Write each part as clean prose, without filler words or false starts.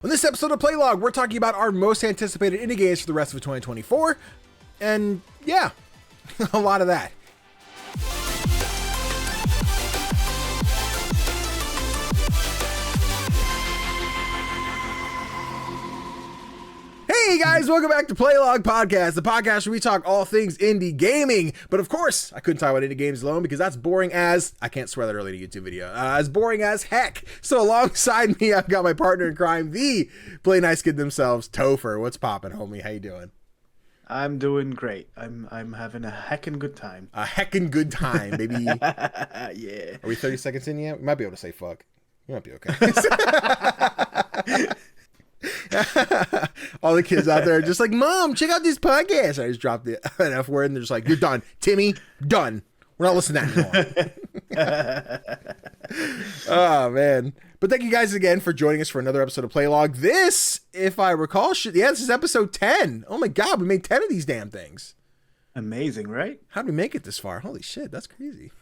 On this episode of Playlog, we're talking about our most anticipated indie games for the rest of 2024, and yeah, a lot of that. Hey guys, welcome back to Playlog Podcast, the podcast where we talk all things indie gaming. But of course, I couldn't talk about indie games alone because that's boring as, I can't swear that early in a YouTube video, as boring as heck. So alongside me, I've got my partner in crime, the Play Nice Kid themselves, Tofr. What's poppin', homie? How you doing? I'm doing great. I'm having a heckin' good time. A heckin' good time, baby. Yeah. Are we 30 seconds in yet? We might be able to say fuck. You might be okay. All the kids out there are just like, Mom, check out this podcast. I just dropped the an F word and they're just like, you're done. Timmy, done. We're not listening to that anymore. Oh, man. But thank you guys again for joining us for another episode of Playlog. This, if I recall, this is episode 10. Oh my God, we made 10 of these damn things. Amazing, right? How did we make it this far? Holy shit, that's crazy.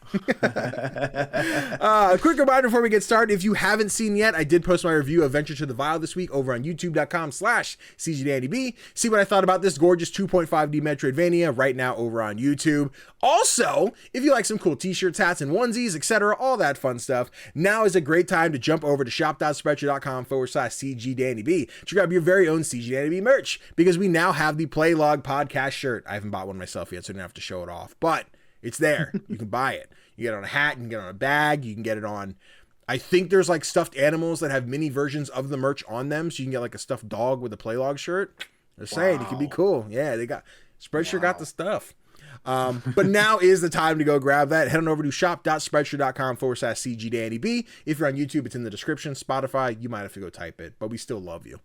A quick reminder before we get started, if you haven't seen yet, I did post my review of Venture to the Vile this week over on youtube.com/CGDannyB. See what I thought about this gorgeous 2.5D Metroidvania right now over on YouTube. Also, if you like some cool t-shirts, hats, and onesies, etc., all that fun stuff, now is a great time to jump over to shop.spreadshirt.com/CGDannyB to grab your very own CGDannyB merch, because we now have the Playlog podcast shirt. I haven't bought one myself yet, so I didn't have to show it off, but it's there. You can buy it. You get it on a hat, you can get it on a bag, you can get it on, I think there's like stuffed animals that have mini versions of the merch on them, so you can get like a stuffed dog with a Playlog shirt. They're saying it can be cool. Yeah, they got, Spreadshirt got the stuff. But now is the time to go grab that. Head on over to shop.spreadshirt.com/CGDannyB. If you're on YouTube, it's in the description. Spotify, you might have to go type it, but we still love you.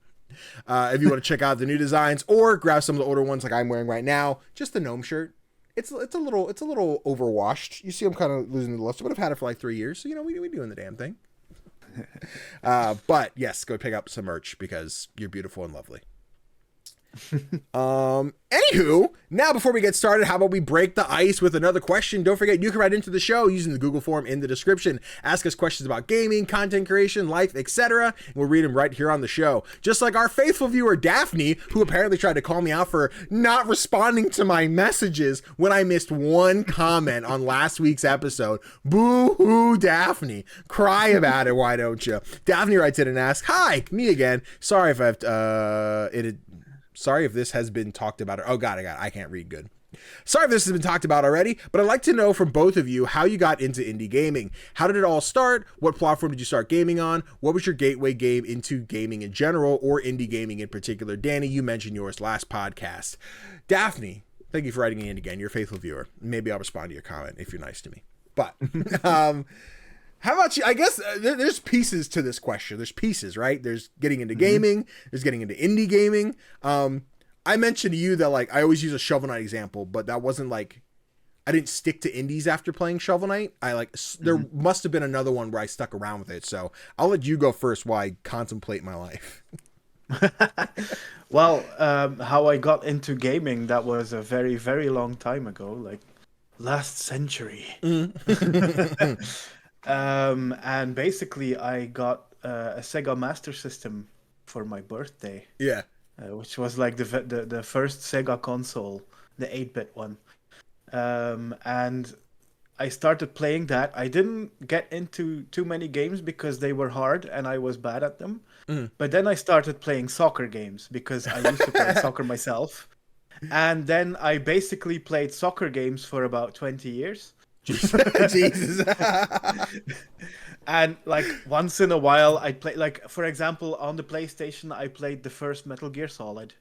If you want to check out the new designs or grab some of the older ones like I'm wearing right now, just the gnome shirt. It's a little overwashed. You see, I'm kind of losing the luster, but I've had it for like 3 years, so you know we doing the damn thing. But yes, go pick up some merch because you're beautiful and lovely. Anywho, now before we get started, how about we break the ice with another question? Don't forget, you can write into the show using the Google form in the description. Ask us questions about gaming, content creation, life, etc., and we'll read them right here on the show. Just like our faithful viewer Daphne, who apparently tried to call me out for not responding to my messages when I missed one comment on last week's episode. Boo-hoo, Daphne. Cry about it, why don't you? Daphne writes in and asks, "Hi, me again. Sorry if Sorry if this has been talked about. Oh, God, I can't read good. Sorry if this has been talked about already, but I'd like to know from both of you how you got into indie gaming. How did it all start? What platform did you start gaming on? What was your gateway game into gaming in general or indie gaming in particular? Danny, you mentioned yours last podcast. Daphne, thank you for writing in again. You're a faithful viewer. Maybe I'll respond to your comment if you're nice to me. But how about you? I guess there's pieces to this question. There's pieces, right? There's getting into gaming. There's getting into indie gaming. I mentioned to you that like I always use a Shovel Knight example, but that wasn't like I didn't stick to indies after playing Shovel Knight. There must have been another one where I stuck around with it. So I'll let you go first while I contemplate my life. Well, how I got into gaming, that was a very, very long time ago, like last century. And basically I got a Sega Master System for my birthday. Yeah. Which was like the first Sega console, the 8-bit one. And I started playing that. I didn't get into too many games because they were hard and I was bad at them. But then I started playing soccer games because I used to play soccer myself. And then I basically played soccer games for about 20 years. Jesus. And like once in a while I play, like for example on the PlayStation I played the first Metal Gear Solid,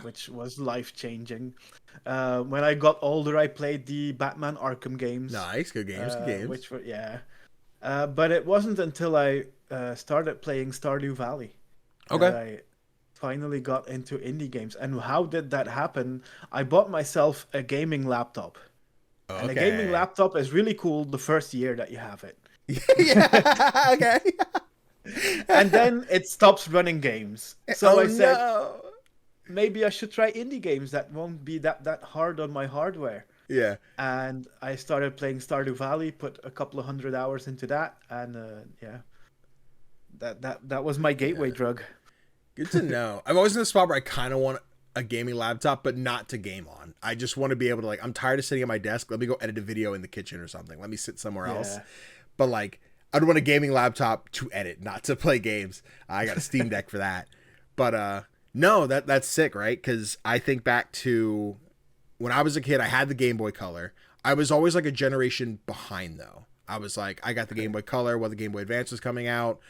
which was life-changing. When I got older I played the Batman Arkham games. Nice, good games. Which were but it wasn't until I started playing Stardew Valley that I finally got into indie games. And how did that happen? I bought myself a gaming laptop. And a gaming laptop is really cool the first year that you have it. Yeah. Okay. And then it stops running games. So I said, maybe I should try indie games that won't be that hard on my hardware. Yeah. And I started playing Stardew Valley, put a couple of 100 hours into that, and that was my gateway drug. Good to know. I'm always in a spot where I kind of want a gaming laptop, but not to game on. I just want to be able to, like, I'm tired of sitting at my desk. Let me go edit a video in the kitchen or something. Let me sit somewhere else. But, like, I'd want a gaming laptop to edit, not to play games. I got a Steam Deck for that. But, no, that's sick, right? Because I think back to when I was a kid, I had the Game Boy Color. I was always, like, a generation behind, though. I was like, I got the Game Boy Color while the Game Boy Advance was coming out.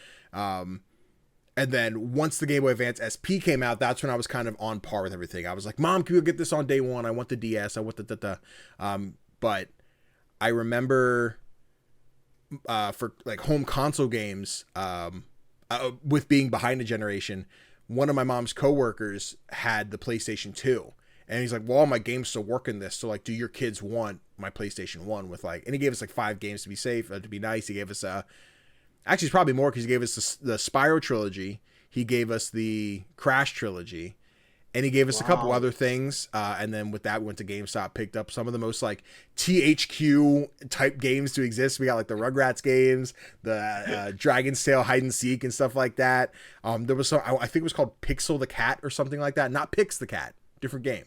And then once the Game Boy Advance SP came out, that's when I was kind of on par with everything. I was like, Mom, can we get this on day one? I want the DS. I want the. But I remember for like home console games, with being behind a generation, one of my mom's coworkers had the PlayStation 2. And he's like, well, all my games still work in this. So, like, do your kids want my PlayStation 1 with, like, and he gave us, like, 5 games to be safe, to be nice. He gave us, actually, it's probably more because he gave us the Spyro trilogy. He gave us the Crash trilogy. And he gave us a couple other things. And then with that, we went to GameStop, picked up some of the most, like, THQ type games to exist. We got, like, the Rugrats games, the Dragon's Tail hide and seek and stuff like that. There was some, I think it was called Pixel the Cat or something like that. Not Pix the Cat. Different game.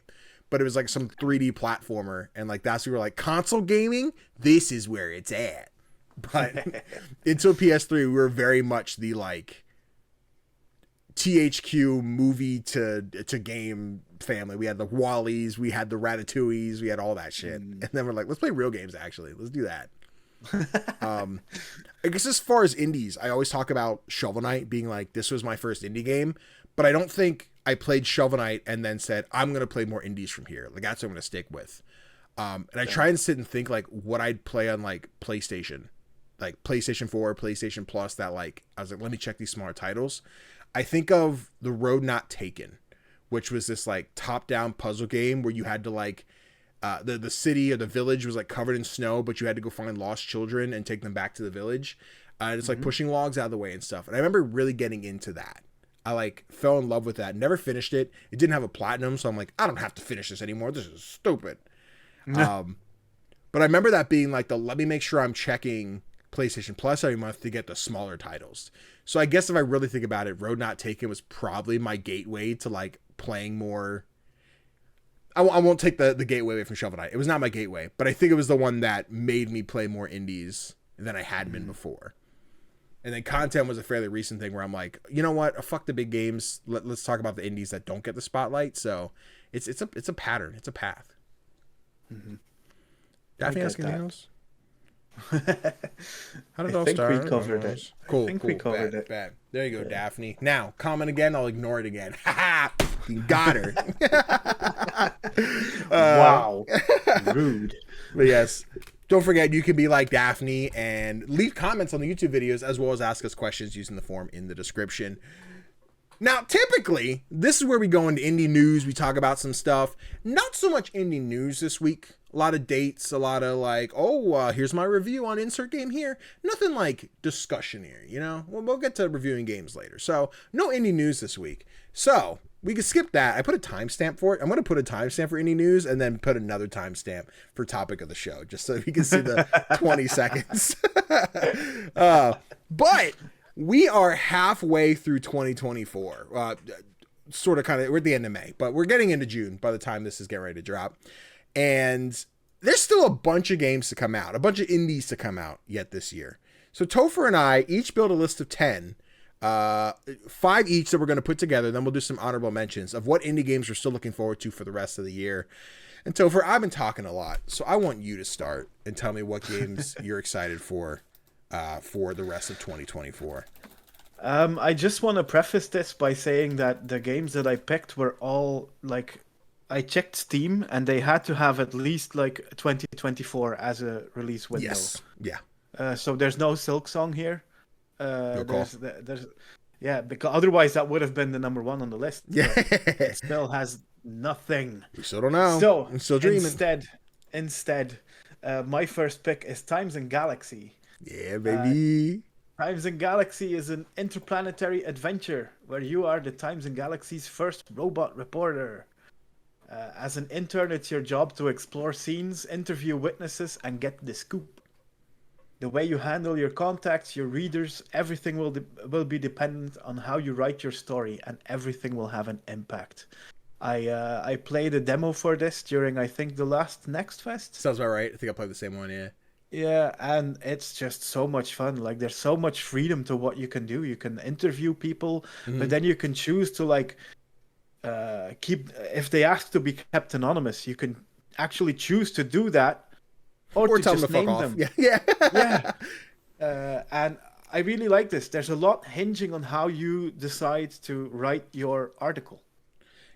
But it was like some 3D platformer. And like that's we were like, console gaming? This is where it's at. But until PS3, we were very much the like THQ movie to game family. We had the Wallies, we had the Ratatouilles, we had all that shit. And then we're like, let's play real games actually. Let's do that. I guess as far as indies, I always talk about Shovel Knight being like, this was my first indie game. But I don't think I played Shovel Knight and then said, I'm going to play more indies from here. Like, that's what I'm going to stick with. And I try and sit and think, like, what I'd play on, like, PlayStation. Like, PlayStation 4, PlayStation Plus, that, like, I was like, let me check these smaller titles. I think of The Road Not Taken, which was this, like, top-down puzzle game where you had to, like, the city or the village was, like, covered in snow, but you had to go find lost children and take them back to the village. And it's, like, pushing logs out of the way and stuff. And I remember really getting into that. I like fell in love with that. Never finished it. It didn't have a platinum, so I'm like, I don't have to finish this anymore. This is stupid. But I remember that being like let me make sure I'm checking PlayStation Plus every month to get the smaller titles. So I guess if I really think about it, Road Not Taken was probably my gateway to like playing more. I won't take the gateway away from Shovel Knight. It was not my gateway, but I think it was the one that made me play more indies than I had been before. And then content was a fairly recent thing where I'm like, you know what? Fuck the big games. Let's talk about the indies that don't get the spotlight. So it's a pattern. It's a path. Mm-hmm. Daphne, ask anything else? How did it all start? I think we covered it. Cool. I think we covered it. Bad. There you go, Daphne. Now, comment again. I'll ignore it again. You got her. Wow. Rude. But yes. Don't forget, you can be like Daphne and leave comments on the YouTube videos as well as ask us questions using the form in the description. Now, typically, this is where we go into indie news. We talk about some stuff. Not so much indie news this week. A lot of dates, a lot of like, here's my review on insert game here. Nothing like discussion here, you know? We'll get to reviewing games later. So, no indie news this week. So, we could skip that. I put a timestamp for it. I'm going to put a timestamp for indie news and then put another timestamp for topic of the show, just so you can see the 20 seconds. But we are halfway through 2024. Sort of kind of, we're at the end of May, but we're getting into June by the time this is getting ready to drop. And there's still a bunch of games to come out, a bunch of indies to come out yet this year. So Tofr and I each built a list of 10. 5 each that we're going to put together. Then we'll do some honorable mentions of what indie games we're still looking forward to for the rest of the year. And Tofr, I've been talking a lot, so I want you to start and tell me what games you're excited for the rest of 2024. I just want to preface this by saying that the games that I picked were all like, I checked Steam and they had to have at least like 2024 as a release window. Yes. Yeah. So there's no Silk Song here. There's because otherwise that would have been the number one on the list. Yeah. It still has nothing. We still don't know. So I'm still dreaming. Instead, my first pick is Times and Galaxy. Yeah, baby. Times and Galaxy is an interplanetary adventure where you are the Times and Galaxy's first robot reporter. As an intern, it's your job to explore scenes, interview witnesses, and get the scoop. the way you handle your contacts, your readers, everything will be dependent on how you write your story, and everything will have an impact. I played a demo for this during, I think, the last Next Fest. Sounds about right. I think I played the same one, yeah. Yeah, and it's just so much fun. Like, there's so much freedom to what you can do. You can interview people, but then you can choose to, like, if they ask to be kept anonymous, you can actually choose to do that, or to tell just them to name fuck off. them. Yeah. And I really like this. There's a lot hinging on how you decide to write your article.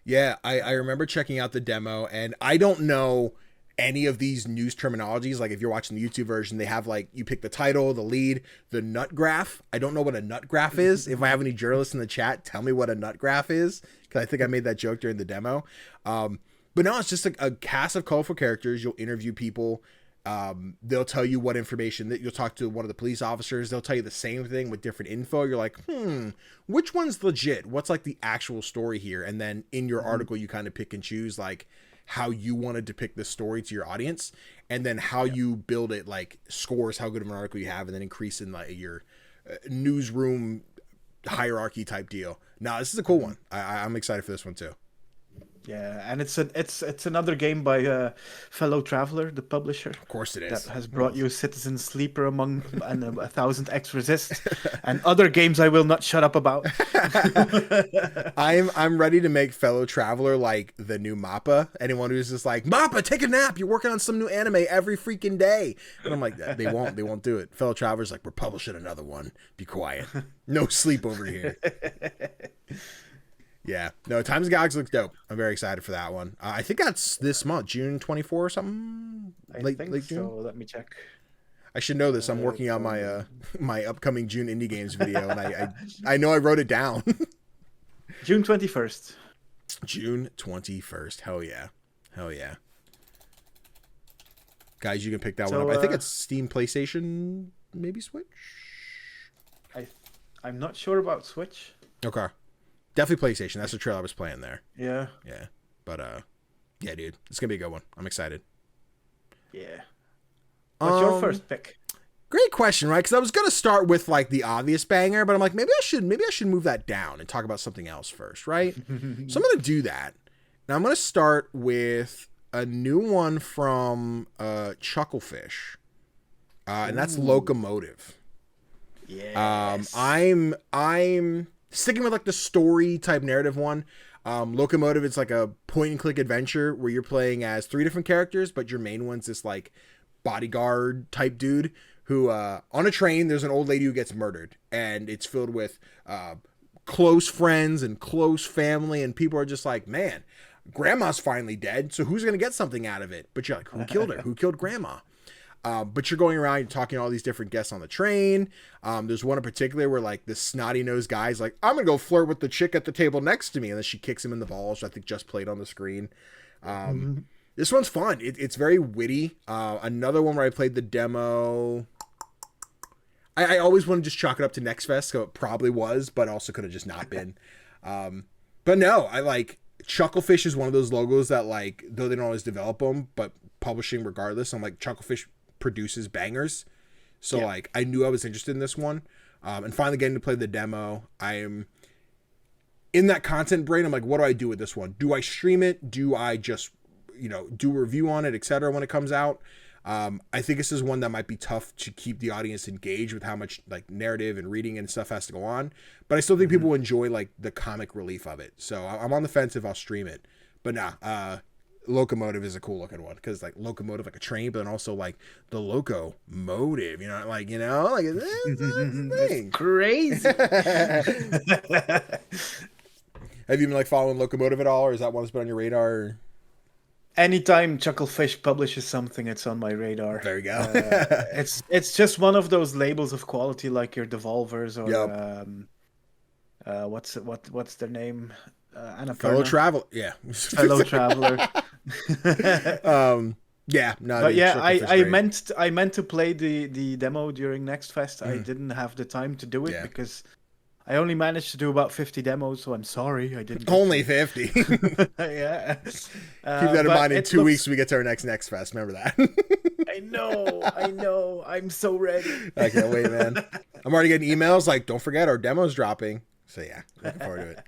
Yeah, I remember checking out the demo, and I don't know any of these news terminologies. Like, if you're watching the YouTube version, they have, like, you pick the title, the lead, the nut graph. I don't know what a nut graph is. If I have any journalists in the chat, tell me what a nut graph is, because I think I made that joke during the demo. But no, it's just like a cast of colorful characters. You'll interview people. They'll tell you what information, that you'll talk to one of the police officers. They'll tell you the same thing with different info. You're like, which one's legit? What's like the actual story here? And then in your article, you kind of pick and choose like how you want to depict the story to your audience, and then how you build it, like scores how good of an article you have, and then increase in like your newsroom hierarchy type deal. Nah, this is a cool one. I'm excited for this one too. Yeah, and it's another game by Fellow Traveler, the publisher. Of course it is. That has brought you Citizen Sleeper and 1,000 X Resist and other games I will not shut up about. I'm ready to make Fellow Traveler like the new Mappa. Anyone who's just like, Mappa, take a nap. You're working on some new anime every freaking day. And I'm like, they won't do it. Fellow Traveler's like, we're publishing another one. Be quiet. No sleep over here. Yeah, no, Times of Gods looks dope. I'm very excited for that one. I think that's this month, June 24 or something. Late June. So let me check. I should know this. I'm working on my my upcoming June indie games video, and I know I wrote it down. June 21st. June 21st. Hell yeah, hell yeah. Guys, you can pick that one up. I think it's Steam, PlayStation, maybe Switch. I'm not sure about Switch. Okay. Definitely PlayStation. That's the trail I was playing there. Yeah. Yeah. But, yeah, dude. It's going to be a good one. I'm excited. Yeah. What's your first pick? Great question, right? Because I was going to start with, like, the obvious banger, but I'm like, maybe I should move that down and talk about something else first, right? So I'm going to do that. Now, I'm going to start with a new one from Chucklefish. And that's Locomotive. Yes. I'm sticking with like the story type narrative one. Locomotive, it's like a point and click adventure where you're playing as 3 different characters, but your main one's this like bodyguard type dude who on a train, there's an old lady who gets murdered, and it's filled with close friends and close family, and people are just like, man, grandma's finally dead, so who's gonna get something out of it? But you're like, who killed her? Who killed grandma? But you're going around, you're talking to all these different guests on the train. There's one in particular where like this snotty-nosed guy's like, I'm gonna go flirt with the chick at the table next to me, and then she kicks him in the balls, which I think just played on the screen. This one's fun. It's very witty. Another one where I played the demo. I always want to just chalk it up to Next Fest, so it probably was, but also could have just not been. But no, I like Chucklefish is one of those logos that, like, though they don't always develop them, but publishing regardless. I'm like, Chucklefish produces bangers, so like I knew I was interested in this one, and finally getting to play the demo. I am in that content brain. I'm like, what do I do with this one? Do I stream it? Do I just do a review on it, etc. when it comes out? I think this is one that might be tough to keep the audience engaged with how much like narrative and reading and stuff has to go on, but I still think people enjoy like the comic relief of it, so I'm on the fence if I'll stream it. But nah, Locomotive is a cool looking one, because like locomotive, like a train, but then also like the loco motive, like it's thing. Crazy. Have you been like following Locomotive at all, or is that one that's been on your radar? Or? Anytime Chucklefish publishes something, it's on my radar. There you go. It's just one of those labels of quality, like your Devolvers or what's their name? Annapurna. Fellow Traveler. Yeah. Fellow Traveler. Yeah, no. But yeah, I meant to play the demo during Next Fest. I didn't have the time to do it because I only managed to do about 50 demos, so I'm sorry I didn't. Only 50. Yeah. Keep that in mind. In 2 weeks we get to our next Fest. Remember that. I know. I'm so ready. I can't wait, man. I'm already getting emails like, don't forget our demo's dropping. So yeah, looking forward to it.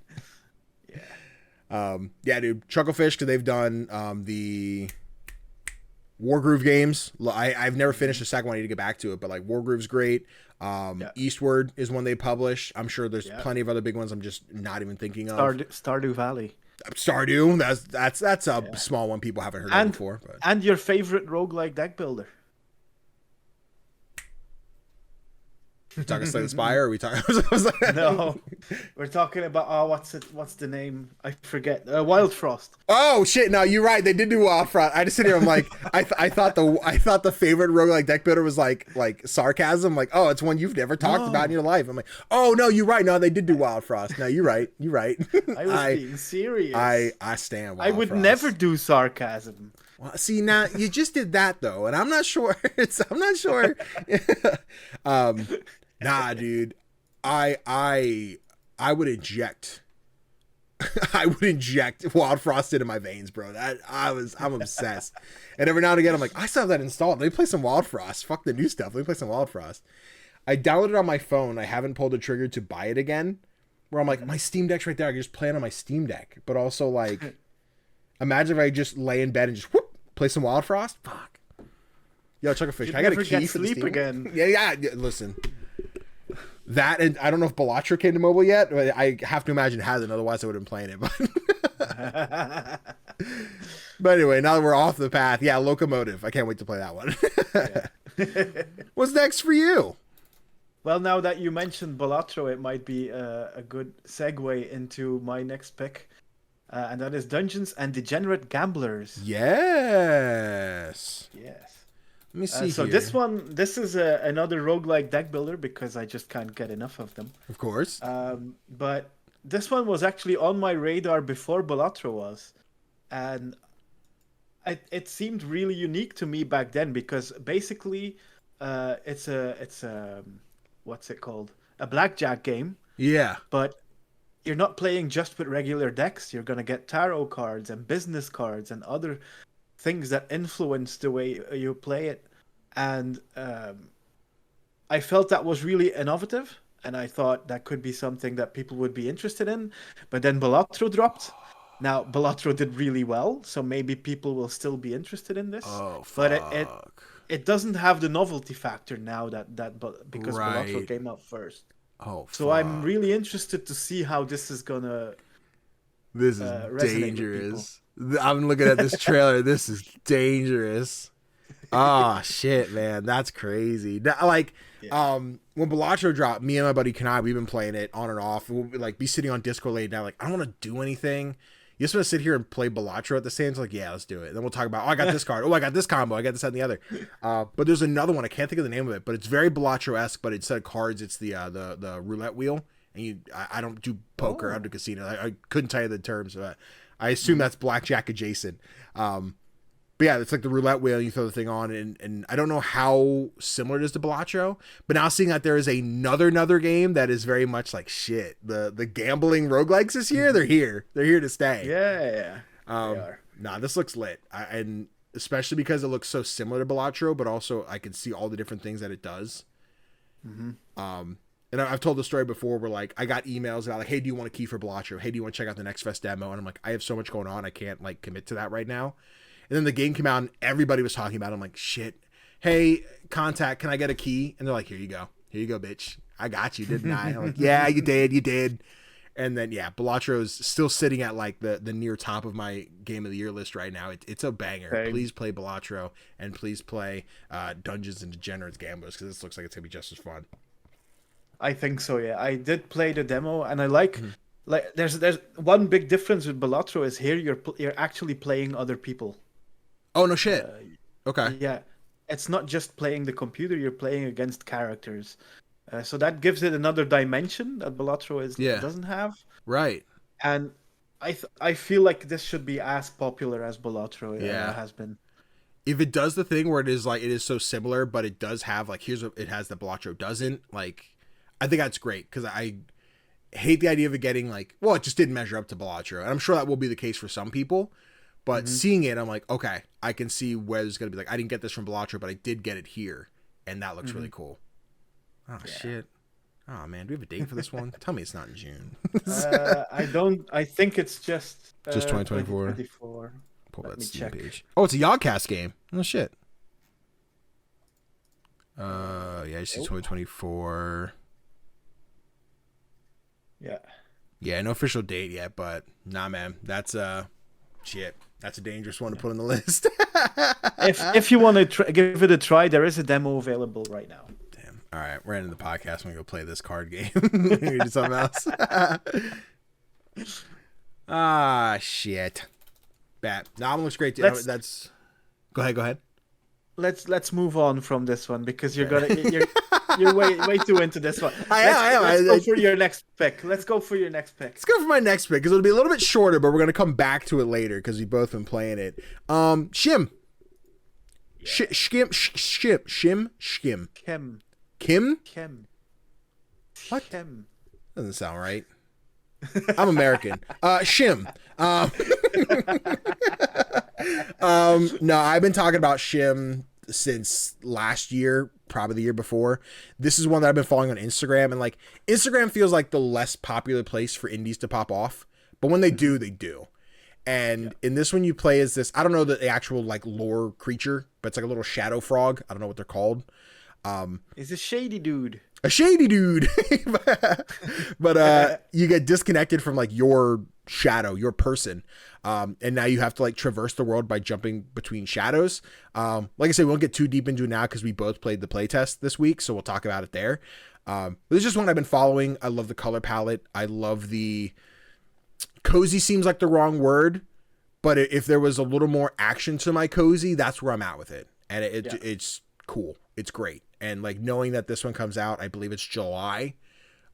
Yeah, dude, Chucklefish, because they've done the Wargroove games. I've never finished the second one. I need to get back to it, but like Wargroove's great. Eastward is one they publish. I'm sure there's plenty of other big ones I'm just not even thinking of. Stardew Valley. Stardew, that's a small one people haven't heard of before. But. And your favorite roguelike deck builder. We talking Slay the Spire? Or are we talking? No, we're talking about what's the name? I forget. Wild Frost. Oh shit! No, you're right. They did do Wild Frost. I just sit here. I'm like, I thought the favorite roguelike deck builder was like sarcasm. Like, oh, it's one you've never talked about in your life. I'm like, oh no, you're right. No, they did do Wild Frost. No, you're right. You're right. I was being serious. I stand. Wild I would Frost. never do sarcasm. Well, see, now you just did that though, and I'm not sure. I'm not sure. Nah, dude, I would inject. I would inject Wild Frost into my veins, bro. I'm obsessed. And every now and again, I'm like, I still have that installed. Let me play some Wild Frost. Fuck the new stuff. Let me play some Wild Frost. I downloaded it on my phone. I haven't pulled the trigger to buy it again. Where I'm like, my Steam Deck's right there. I can just play it on my Steam Deck. But also, like, imagine if I just lay in bed and just play some Wild Frost. Fuck. Yo, Chucklefish, I got a key for the Steam again. Yeah. Listen. That, and I don't know if Balatro came to mobile yet, but I have to imagine it hasn't, otherwise I would have been playing it. But anyway, now that we're off the path, yeah, Locomotive. I can't wait to play that one. What's next for you? Well, now that you mentioned Balatro, it might be a good segue into my next pick. And that is Dungeons and Degenerate Gamblers. Yes. Let me see so here. this is another roguelike deck builder because I just can't get enough of them. Of course. But this one was actually on my radar before Balatro was. And it seemed really unique to me back then because basically it's a what's it called? A blackjack game. Yeah. But you're not playing just with regular decks. You're going to get tarot cards and business cards and other things that influence the way you play it. And I felt that was really innovative. And I thought that could be something that people would be interested in. But then Balatro dropped. Now, Balatro did really well. So maybe people will still be interested in this. Oh, fuck. But it doesn't have the novelty factor now because right. Balatro came out first. Oh, fuck. So I'm really interested to see how this is going to This is dangerous. I'm looking at this trailer. This is dangerous. Oh shit, man, that's crazy. Like, when Balatro dropped, me and my buddy Kanai, we've been playing it on and off. We'll like be sitting on Discord late night, like, I don't want to do anything. You just want to sit here and play Balatro at the same time. Like, yeah, let's do it. And then we'll talk about, I got this card. I got this combo. I got this, that, and the other. But there's another one. I can't think of the name of it, but it's very Balatro-esque. But instead of cards, it's the roulette wheel. And I don't do poker. I do casino. I couldn't tell you the terms, but I assume that's blackjack adjacent. But yeah, it's like the roulette wheel. You throw the thing on, and I don't know how similar it is to Balatro. But now seeing that there is another game that is very much like shit. The gambling roguelikes this year, they're here. They're here to stay. Yeah. They are. Nah, this looks lit. And especially because it looks so similar to Balatro, but also I can see all the different things that it does. Mm-hmm. And I've told the story before where, like, I got emails about, like, hey, do you want a key for Balatro? Hey, do you want to check out the Next Fest demo? And I'm like, I have so much going on. I can't, like, commit to that right now. And then the game came out and everybody was talking about it. I'm like, shit. Hey, contact, can I get a key? And they're like, here you go. Here you go, bitch. I got you, didn't I? I'm like, yeah, you did. And then, yeah, Balatro is still sitting at, like, the near top of my Game of the Year list right now. It's a banger. Same. Please play Balatro and please play Dungeons and Degenerates Gamblers because this looks like it's going to be just as fun. I think so, yeah. I did play the demo, and I like there's one big difference with Balatro is here you're actually playing other people. Oh, no shit. Okay. Yeah. It's not just playing the computer, you're playing against characters. So that gives it another dimension that Balatro doesn't have. Right. And I feel like this should be as popular as Balatro has been. If it does the thing where it is so similar, but it does have, like, here's what it has that Balatro doesn't, like, I think that's great because I hate the idea of it getting like, well, it just didn't measure up to Balatro. And I'm sure that will be the case for some people. But seeing it, I'm like, okay, I can see where there's going to be like, I didn't get this from Balatro, but I did get it here. And that looks really cool. Oh, shit. Oh, man. Do we have a date for this one? Tell me it's not in June. I think it's just 2024. 2024. Pull Let that me Steam check. page. Oh, it's a Yogcast game. Oh, shit. Yeah, I see 2024. Yeah. Yeah, no official date yet, but nah, man. That's shit. That's a dangerous one to put on the list. If you want to give it a try, there is a demo available right now. Damn. All right, we're ending the podcast. I'm gonna go play this card game. We're gonna do something else. Ah, shit. Bad. No, it looks great. Go ahead. Let's move on from this one because you're way too into this one. I am. Let's go for your next pick. Let's go for Let's go for my next pick because it'll be a little bit shorter, but we're gonna come back to it later because we've both been playing it. Schim. Schim. Kim. What? Kim. Doesn't sound right. I'm American. Schim. No, I've been talking about Schim since last year, probably the year before. This is one that I've been following on Instagram, and like Instagram feels like the less popular place for indies to pop off, but when they do, they do. And in this one, you play as this, I don't know the actual like lore creature, but it's like a little shadow frog. I don't know what they're called. He's a shady dude. A shady dude. But you get disconnected from like your shadow, your person. And now you have to like traverse the world by jumping between shadows. Like I said, we won't get too deep into it now because we both played the playtest this week, so we'll talk about it there. This is just one I've been following. I love the color palette. I love the cozy seems like the wrong word, but if there was a little more action to my cozy, that's where I'm at with it. And it's cool. It's great. And like knowing that this one comes out, I believe it's July.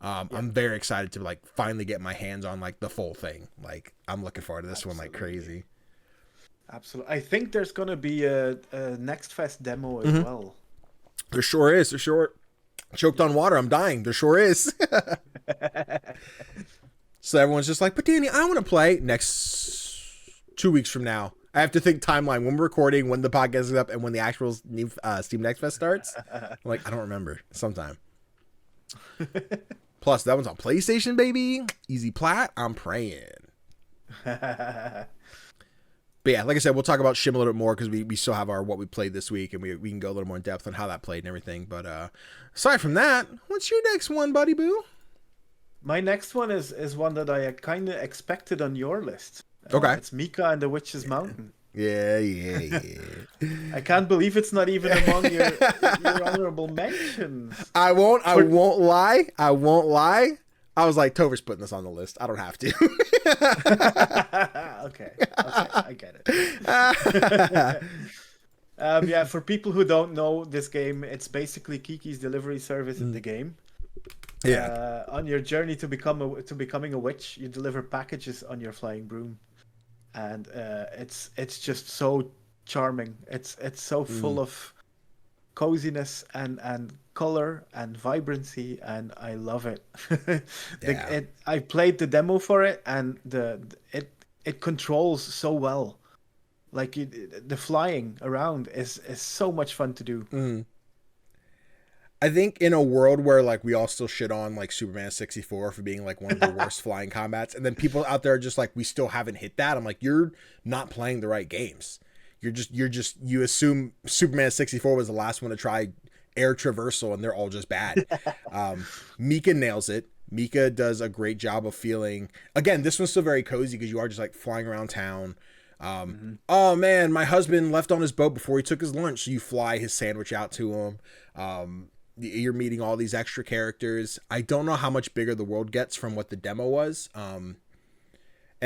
I'm very excited to like finally get my hands on like the full thing. Like I'm looking forward to this one like crazy. Absolutely. I think there's going to be a Next Fest demo as well. There sure is. There sure choked on water. I'm dying. There sure is. So everyone's just like, but Danny, I want to play next 2 weeks from now. I have to think timeline when we're recording, when the podcast is up, and when the actual new Steam Next Fest starts. I'm like, I don't remember. Sometime. Plus, that one's on PlayStation, baby. Easy plat. I'm praying. But yeah, like I said, we'll talk about Schim a little bit more because we still have our what we played this week, and we can go a little more in depth on how that played and everything. But aside from that, what's your next one, buddy boo? My next one is one that I kind of expected on your list. Okay. It's Mika and the Witch's Mountain. Yeah. I can't believe it's not even among your honorable mentions. I won't lie. I was like, Tofr's putting this on the list. I don't have to. Okay, I get it. Yeah, for people who don't know this game, it's basically Kiki's delivery service in the game. Yeah. On your journey to becoming a witch, you deliver packages on your flying broom, and it's just so charming. It's so full of coziness and color and vibrancy, and I love it. I played the demo for it, and it controls so well. Like the flying around is so much fun to do. I think in a world where like we all still shit on like Superman 64 for being like one of the worst flying combats, and then people out there are just like, we still haven't hit that. I'm like, you're not playing the right games. You assume Superman 64 was the last one to try air traversal, and they're all just bad. Mika nails it. Mika does a great job of feeling, again, this one's still very cozy because you are just like flying around town. Oh man, my husband left on his boat before he took his lunch, so you fly his sandwich out to him. You're meeting all these extra characters. I don't know how much bigger the world gets from what the demo was. And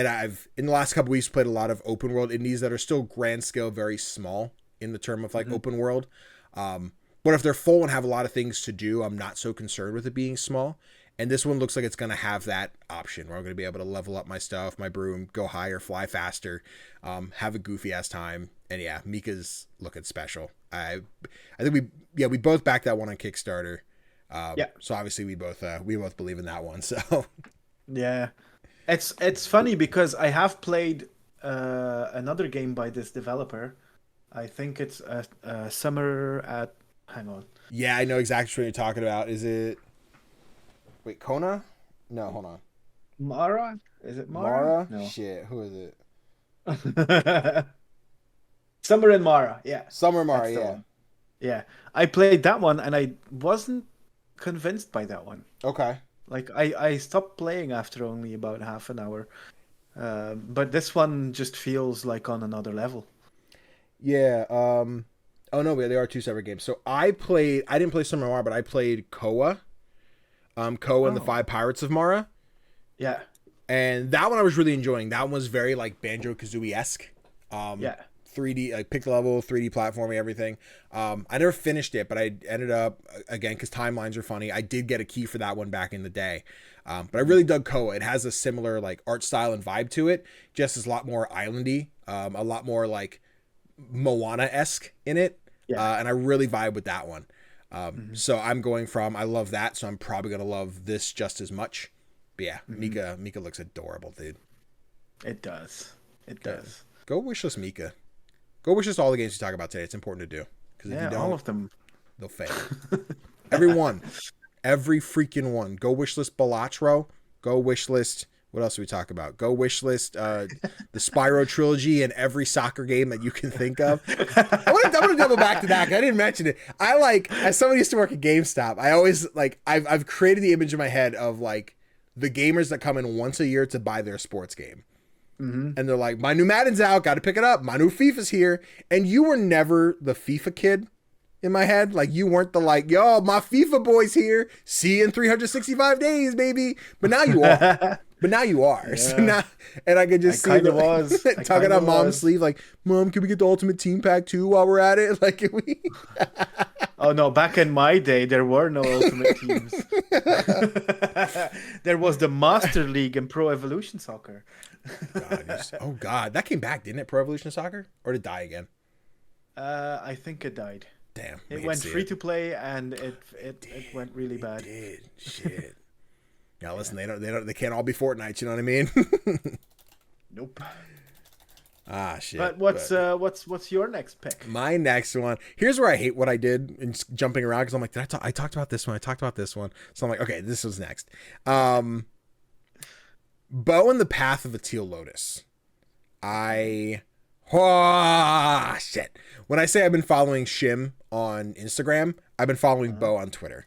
I've, in the last couple weeks, played a lot of open world indies that are still grand scale, very small in the term of like open world. But if they're full and have a lot of things to do, I'm not so concerned with it being small. And this one looks like it's going to have that option where I'm going to be able to level up my stuff, my broom, go higher, fly faster, have a goofy ass time. And yeah, Mika's looking special. I think we both backed that one on Kickstarter. So obviously we both believe in that one. So yeah, it's funny because I have played another game by this developer. I think it's Summer at. Hang on. Yeah, I know exactly what you're talking about. Is it? Wait, Kona? No, hold on. Mara? Is it Mara? Mara? Shit, who is it? No. Summer in Mara. Yeah. Summer Mara. Yeah. One. Yeah, I played that one and I wasn't convinced by that one. Okay. Like I stopped playing after only about half an hour. But this one just feels like on another level. Yeah. Oh no, they are two separate games. So I didn't play Summer Mara, but I played Koa. Koa and the Five Pirates of Mara. Yeah. And that one I was really enjoying. That one was very like Banjo-Kazooie-esque. Yeah. 3D, like pick level, 3D platforming, everything. I never finished it, but I ended up, again, because timelines are funny, I did get a key for that one back in the day. But I really dug Koa. It has a similar like art style and vibe to it, just is a lot more islandy, a lot more like Moana-esque in it. Yeah. And I really vibe with that one. So I'm going from, I love that, so I'm probably going to love this just as much. But yeah, Mika looks adorable, dude. It does. It does. Go wishlist Mika. Go wishlist all the games you talk about today. It's important to do. Because if you don't, all of them. They'll fail. Every one. Every freaking one. Go wishlist Balatro. Go wishlist. What else do we talk about? Go wishlist the Spyro trilogy and every soccer game that you can think of. I want to double back to that. I didn't mention it. I like, as somebody used to work at GameStop, I always like, I've created the image in my head of like the gamers that come in once a year to buy their sports game. And they're like, my new Madden's out, got to pick it up. My new FIFA's here. And you were never the FIFA kid in my head. Like, you weren't the like, yo, my FIFA boy's here. See you in 365 days, baby. But now you are. Yeah. So now, and I could just see the tugging on mom's sleeve, like, Mom, can we get the Ultimate Team Pack 2 while we're at it? Like, can we? Oh no, back in my day, there were no Ultimate Teams. There was the Master League and Pro Evolution Soccer. Oh God, that came back, didn't it? Pro Evolution Soccer, or did it die again? I think it died. Damn, it went free to play, and it went really bad. It did. Shit. Now listen, they can't all be Fortnite. You know what I mean? Nope. Ah, shit. But what's your next pick? My next one. Here's where I hate what I did in jumping around, because I'm like, I talked about this one. I talked about this one. So I'm like, okay, this was next. Bow and the Path of a Teal Lotus. Shit. When I say I've been following Schim on Instagram, I've been following Bow on Twitter.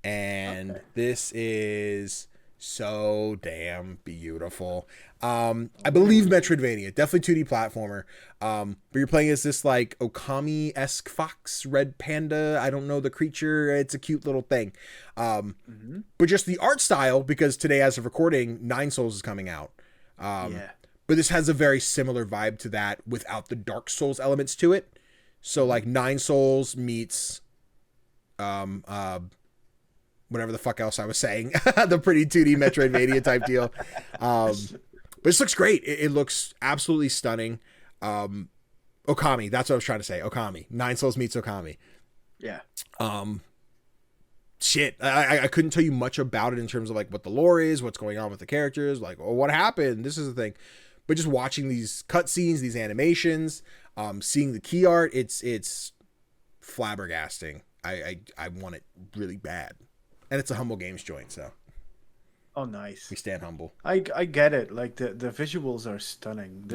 And this is so damn beautiful. I believe Metroidvania, definitely 2D platformer. But you're playing as this like Okami-esque fox, red panda. I don't know the creature. It's a cute little thing. But just the art style, because today, as of recording, Nine Souls is coming out. But this has a very similar vibe to that without the Dark Souls elements to it. So like Nine Souls meets whatever the fuck else I was saying, the pretty 2D Metroidvania type deal. But this looks great. It looks absolutely stunning. Okami, that's what I was trying to say. Okami. Nine Souls meets Okami. Yeah. Shit. I couldn't tell you much about it in terms of like what the lore is, what's going on with the characters, like, oh, what happened? This is the thing. But just watching these cutscenes, these animations, seeing the key art, it's flabbergasting. I want it really bad. And it's a Humble Games joint, so. Oh, nice. We stand humble. I get it. Like, the visuals are stunning.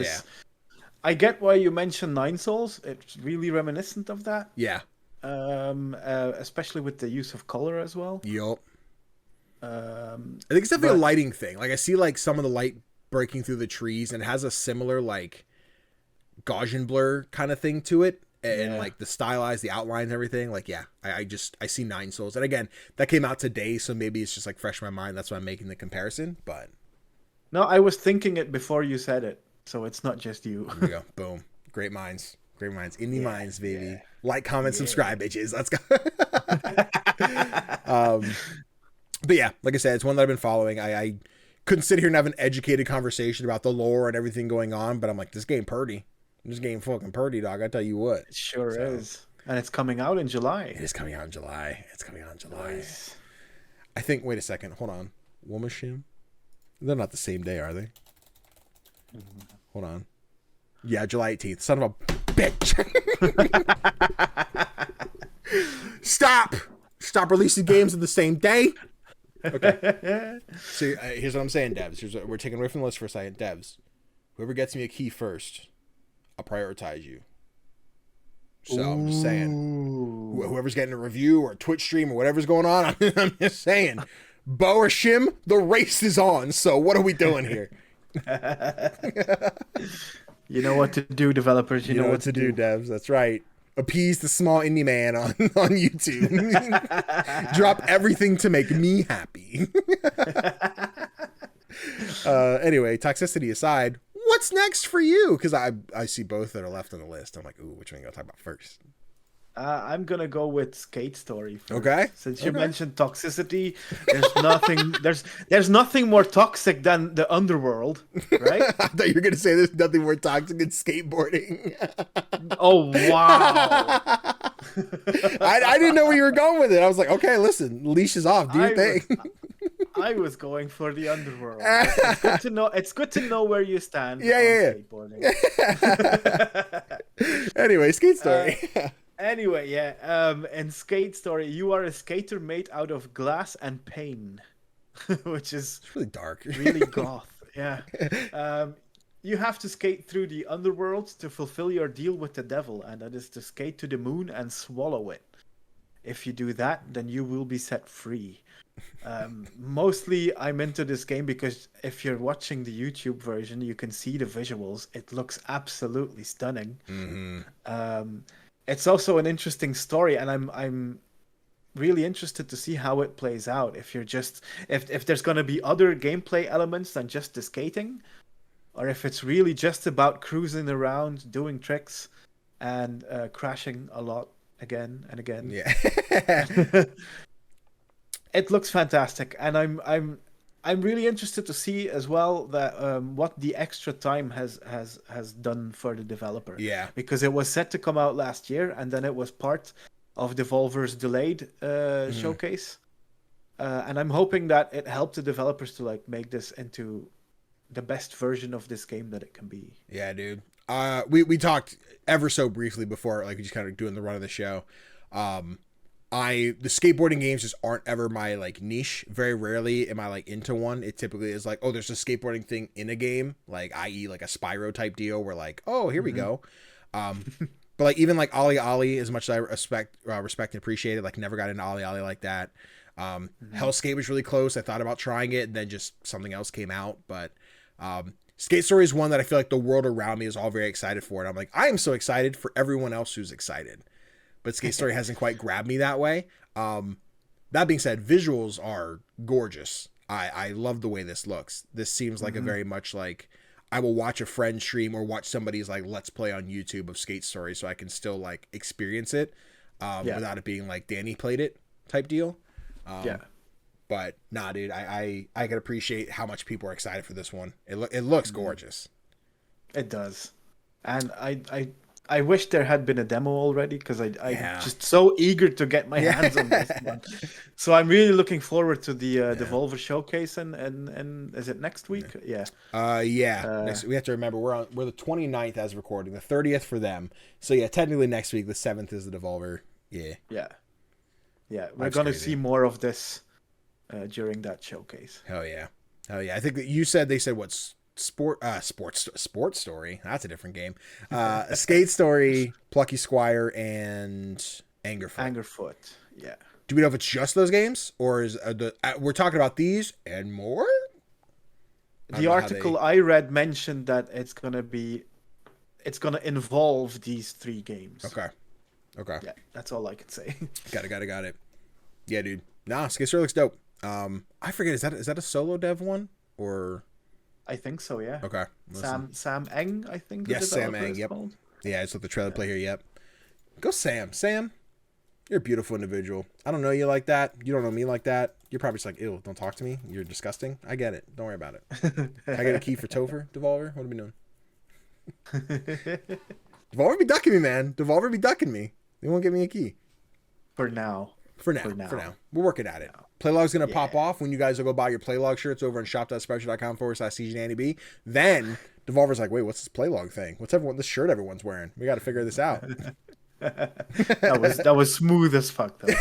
I get why you mentioned Nine Souls. It's really reminiscent of that. Yeah. Especially with the use of color as well. Yup. I think it's definitely a lighting thing. Like, I see, like, some of the light breaking through the trees, and it has a similar, like, Gaussian blur kind of thing to it. And like the stylized, the outlines, everything. Like, yeah, I see Nine Souls. And again, that came out today, so maybe it's just like fresh in my mind. That's why I'm making the comparison. But no, I was thinking it before you said it, so it's not just you. There we go. Boom. Great minds. Great minds. Indie minds, baby. Yeah. Like, comment, subscribe, bitches. Let's go. But yeah, like I said, it's one that I've been following. I couldn't sit here and have an educated conversation about the lore and everything going on, but I'm like, this game purdy. This game fucking purdy, dog. I tell you what. It sure is. And it's coming out in July. It is coming out in July. It's coming out in July. Nice. I think, wait a second. Hold on. Schim? They're not the same day, are they? Hold on. Yeah, July 18th. Son of a bitch. Stop releasing games on the same day. Okay. So here's what I'm saying, devs. We're taking away from the list for a second. Devs, whoever gets me a key first, I'll prioritize you. So I'm just saying, whoever's getting a review or a Twitch stream or whatever's going on, I'm just saying, Bo or Schim, the race is on. So what are we doing here? You know what to do, developers. You know what to do, devs. That's right. Appease the small indie man on YouTube. Drop everything to make me happy. Anyway, toxicity aside, what's next for you? Because I see both that are left on the list. I'm like, ooh, which one are you going to talk about first? I'm gonna go with Skate Story first. Okay. Since you mentioned toxicity, there's nothing more toxic than the underworld, right? I thought you were gonna say there's nothing more toxic than skateboarding. Oh wow! I didn't know where you were going with it. I was like, okay, listen, leash is off. Do your thing. I was going for the underworld. It's good to know. It's good to know where you stand. Yeah. Skateboarding. Anyway, Skate Story. Anyway, yeah. In Skate Story, you are a skater made out of glass and pain, which is it's really dark, really goth. Yeah. You have to skate through the underworld to fulfill your deal with the devil, and that is to skate to the moon and swallow it. If you do that, then you will be set free. Mostly, I'm into this game because if you're watching the YouTube version, you can see the visuals. It looks absolutely stunning. Mm-hmm. It's also an interesting story, and I'm really interested to see how it plays out. If you're just if there's going to be other gameplay elements than just the skating, or if it's really just about cruising around, doing tricks, and crashing a lot again and again. Yeah. It looks fantastic, and I'm really interested to see as well that what the extra time has done for the developer. Yeah. Because it was set to come out last year, and then it was part of Devolver's delayed showcase. And I'm hoping that it helped the developers to like make this into the best version of this game that it can be. Yeah, dude. We talked ever so briefly before, like just kind of doing the run of the show. The skateboarding games just aren't ever my like niche. Very rarely am I like into one. It typically is like, oh, there's a skateboarding thing in a game, like i.e. like a Spyro type deal where like, oh, here we go. But like even like Ollie Ollie, as much as I respect and appreciate it, like never got into Ollie Ollie like that. Hellskate was really close. I thought about trying it and then just something else came out. But Skate Story is one that I feel like the world around me is all very excited for. And I'm like, I am so excited for everyone else who's excited. But Skate Story hasn't quite grabbed me that way. That being said, visuals are gorgeous. I love the way this looks. This seems like a very much like I will watch a friend stream or watch somebody's like let's play on YouTube of Skate Story so I can still like experience it without it being like Danny played it type deal. But nah, dude, I can appreciate how much people are excited for this one. It looks gorgeous. It does, and I wish there had been a demo already because I'm just so eager to get my hands on this one. So I'm really looking forward to the Devolver showcase and is it next week? Yeah. Next, we have to remember we're the 29th as recording, the 30th for them. So yeah, technically next week the 7th is the Devolver. Yeah. We're gonna see more of this during that showcase. Hell yeah. I think that you said they said what's sports story. That's a different game. Skate Story, Plucky Squire, and Angerfoot. Yeah. Do we know if it's just those games, or is we're talking about these and more? The article I read mentioned that it's gonna involve these 3 games. Okay. Yeah, that's all I can say. Got it. Yeah, dude. Nah, Skate Story looks dope. I forget, is that a solo dev one or? I think so, yeah. Okay. Sam Eng, I think. Yes, Sam Eng, yep. Called. Yeah, I just let the trailer play here, yep. Go Sam. Sam, you're a beautiful individual. I don't know you like that. You don't know me like that. You're probably just like, ew, don't talk to me. You're disgusting. I get it. Don't worry about it. I get a key for Tofr, Devolver? What are we doing? Devolver be ducking me, man. Devolver be ducking me. They won't give me a key. For now. We're working at it. Playlog's going to pop off when you guys will go buy your Playlog shirts over on shop.spreadshirt.com/CGDannyB. Then Devolver's like, wait, what's this Playlog thing? What's this shirt everyone's wearing? We got to figure this out. That was smooth as fuck though.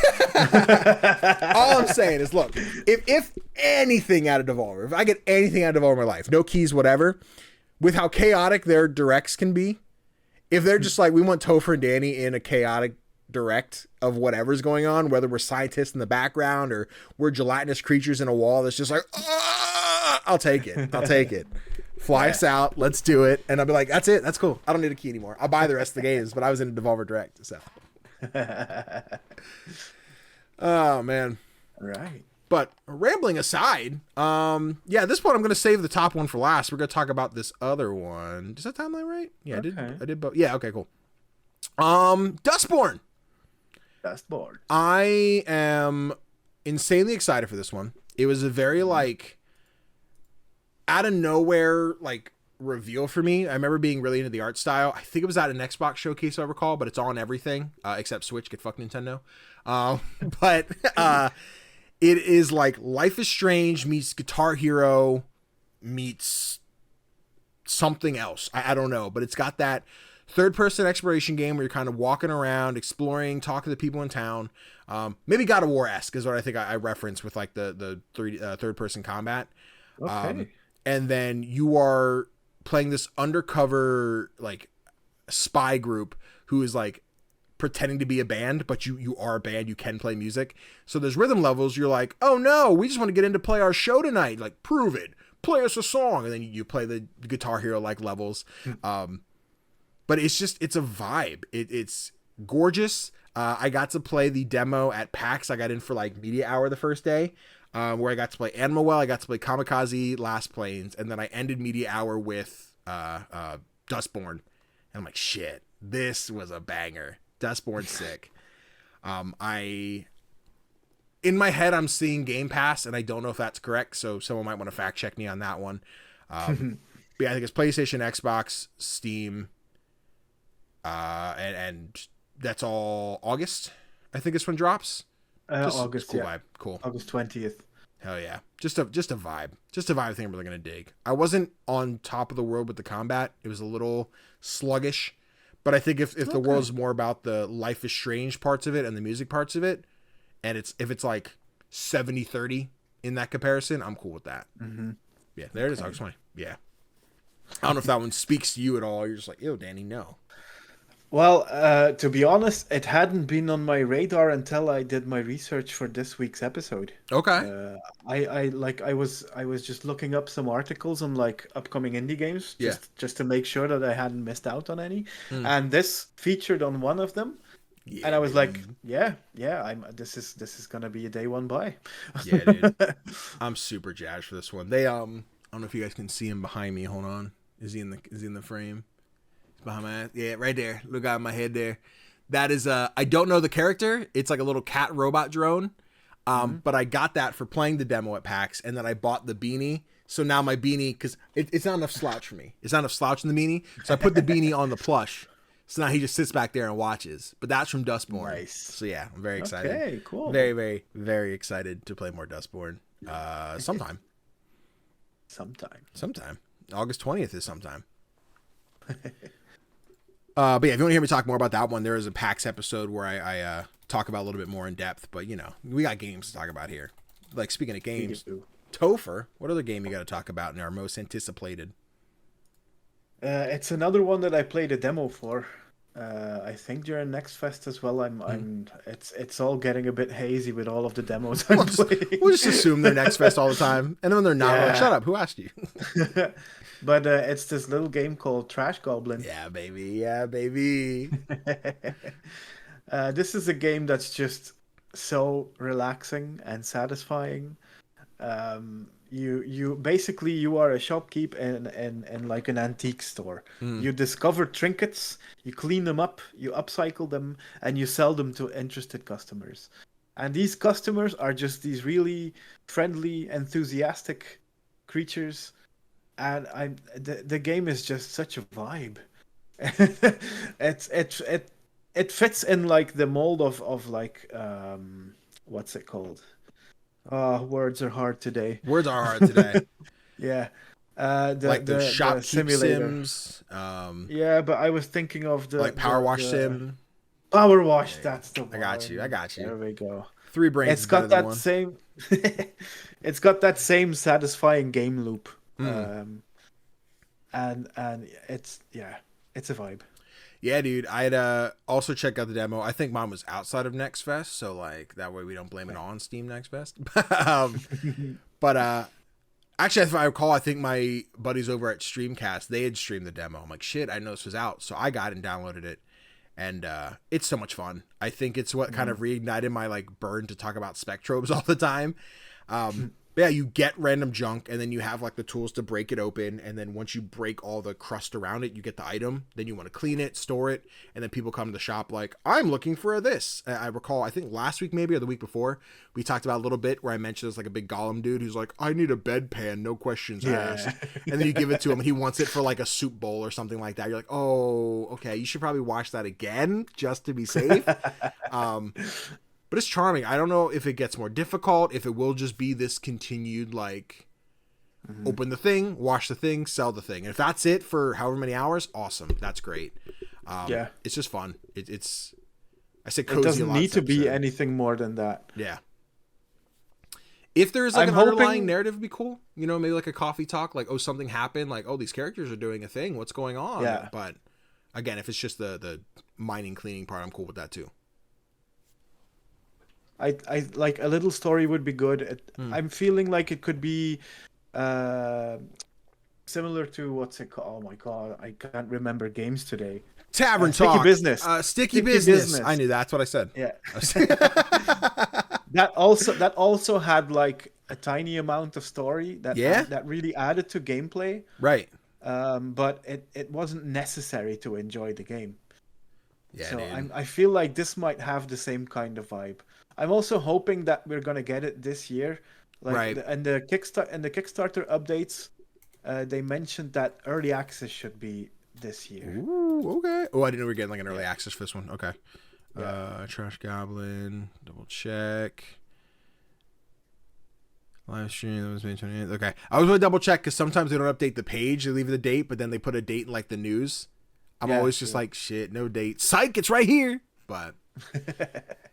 All I'm saying is, look, if anything out of Devolver, if I get anything out of Devolver in my life, no keys, whatever, with how chaotic their directs can be, if they're just like, we want Tofr and Danny in a chaotic direct of whatever's going on, whether we're scientists in the background or we're gelatinous creatures in a wall that's just like, I'll take it. I'll take it. Fly us out. Let's do it. And I'll be like, that's it. That's cool. I don't need a key anymore. I'll buy the rest of the games, but I was in a Devolver Direct. So. Oh, man. Right. But rambling aside, yeah, this one I'm going to save the top one for last. We're going to talk about this other one. Is that timeline right? Yeah, okay. I did both. Yeah, okay, cool. Dustborn. Dustborn. I am insanely excited for this one. It was a very, like, out of nowhere, like, reveal for me. I remember being really into the art style. I think it was at an Xbox showcase, I recall, but it's on everything except Switch. Get fucked, Nintendo. But it is like Life is Strange meets Guitar Hero meets something else. I don't know, but it's got that third-person exploration game where you're kind of walking around, exploring, talking to people in town. Maybe God of War-esque is what I think I reference with like the third-person combat. Okay. And then you are playing this undercover like spy group who is like pretending to be a band, but you are a band. You can play music. So there's rhythm levels. You're like, oh no, we just want to get in to play our show tonight. Like, prove it. Play us a song. And then you play the Guitar Hero like levels. But it's a vibe. It's gorgeous. I got to play the demo at PAX. I got in for like media hour the first day. Where I got to play Animal Well, I got to play Kamikaze, Last Plains, and then I ended media hour with Dustborn. And I'm like, shit, this was a banger. Dustborn's sick. In my head, I'm seeing Game Pass, and I don't know if that's correct, so someone might want to fact check me on that one. But yeah, I think it's PlayStation, Xbox, Steam, and that's all August, I think this one drops. August, cool yeah. Vibe. Cool. August 20th. Hell yeah. Just a vibe. Just a vibe I think I'm really going to dig. I wasn't on top of the world with the combat. It was a little sluggish. But I think if the world's more about the Life is Strange parts of it and the music parts of it, and if it's like 70-30 in that comparison, I'm cool with that. Mm-hmm. Yeah, there it is, August 20. Yeah. I don't know if that one speaks to you at all. You're just like, ew, Danny, no. Well, to be honest, it hadn't been on my radar until I did my research for this week's episode. Okay. I was just looking up some articles on like upcoming indie games, just to make sure that I hadn't missed out on any. And this featured on one of them. Yeah, and I was like, this is gonna be a day one buy. Yeah, dude. I'm super jazzed for this one. They I don't know if you guys can see him behind me. Hold on. Is he in the frame? Behind my ass. Yeah, right there. Look out my head there. That is I don't know the character. It's like a little cat robot drone. But I got that for playing the demo at PAX, and then I bought the beanie. So now my beanie, because it's not enough slouch for me. It's not enough slouch in the beanie. So I put the beanie on the plush. So now he just sits back there and watches. But that's from Dustborn. Nice. So yeah, I'm very excited. Okay, cool. Very, very, very excited to play more Dustborn. Sometime. August 20th is sometime. But yeah, if you want to hear me talk more about that one, there is a PAX episode where I talk about a little bit more in depth. But, you know, we got games to talk about here. Like, speaking of games, Tofr, what other game you got to talk about in our most anticipated? It's another one that I played a demo for. I think during Next Fest as well. It's all getting a bit hazy with all of the demos I'm playing. We'll just assume they're Next Fest all the time. And then when they're not, we're like, shut up, who asked you? But it's this little game called Trash Goblin. Yeah, baby. Yeah, baby. This is a game that's just so relaxing and satisfying. You basically you are a shopkeep in like an antique store. You discover trinkets, you clean them up, you upcycle them, and you sell them to interested customers. And these customers are just these really friendly, enthusiastic creatures. And the game is just such a vibe. It fits in like the mold of like what's it called? Words are hard today. Words are hard today. Yeah. like the shopkeep simulator. sims. Yeah, but I was thinking of the like Power Wash Sim. Power Wash. That's the one. I got you. There we go. 3 brains. It's got that same. It's got that same satisfying game loop. And it's a vibe. Yeah, dude. I'd also check out the demo. I think mine was outside of Next Fest, so like that way we don't blame it on Steam Next Fest. But actually, if I recall, I think my buddies over at Streamcast, they had streamed the demo. I'm like, shit, I know this was out, so I got it and downloaded it, and it's so much fun. I think it's what kind of reignited my like burn to talk about spectrobes all the time. Yeah, you get random junk, and then you have like the tools to break it open, and then once you break all the crust around it, you get the item. Then you want to clean it, store it, and then people come to the shop like, I'm looking for this. I recall, I think last week maybe or the week before, we talked about a little bit where I mentioned there's like a big golem dude who's like, I need a bedpan, no questions asked. And then you give it to him, and he wants it for like a soup bowl or something like that. You're like, oh, okay, you should probably watch that again just to be safe. But it's charming. I don't know if it gets more difficult, if it will just be this continued, like, open the thing, wash the thing, sell the thing. And if that's it for however many hours, awesome. That's great. It's just fun. It's I say cozy a lot. It doesn't need to be anything more than that. Yeah. If there's like an underlying narrative, it'd be cool. You know, maybe like a coffee talk, like, oh, something happened. Like, oh, these characters are doing a thing. What's going on? Yeah. But, again, if it's just the mining, cleaning part, I'm cool with that, too. I like a little story would be good. I'm feeling like it could be similar to what's it called? Oh my god, I can't remember games today. Tavern Talk. Sticky Business. Sticky business. I knew that's what I said. Yeah. that also had like a tiny amount of story that really added to gameplay. Right. But it wasn't necessary to enjoy the game. Yeah. So dude. I feel like this might have the same kind of vibe. I'm also hoping that we're gonna get it this year. Like, right. And the Kickstarter updates, they mentioned that early access should be this year. Ooh, okay. Oh, I didn't know we were getting like an early access for this one. Okay. Yeah. Trash Goblin. Double check. Live stream. That was May 28th. Okay. I was going to double check because sometimes they don't update the page. They leave the date, but then they put a date in like the news. I'm always just like, shit, no date. Psych, it's right here. But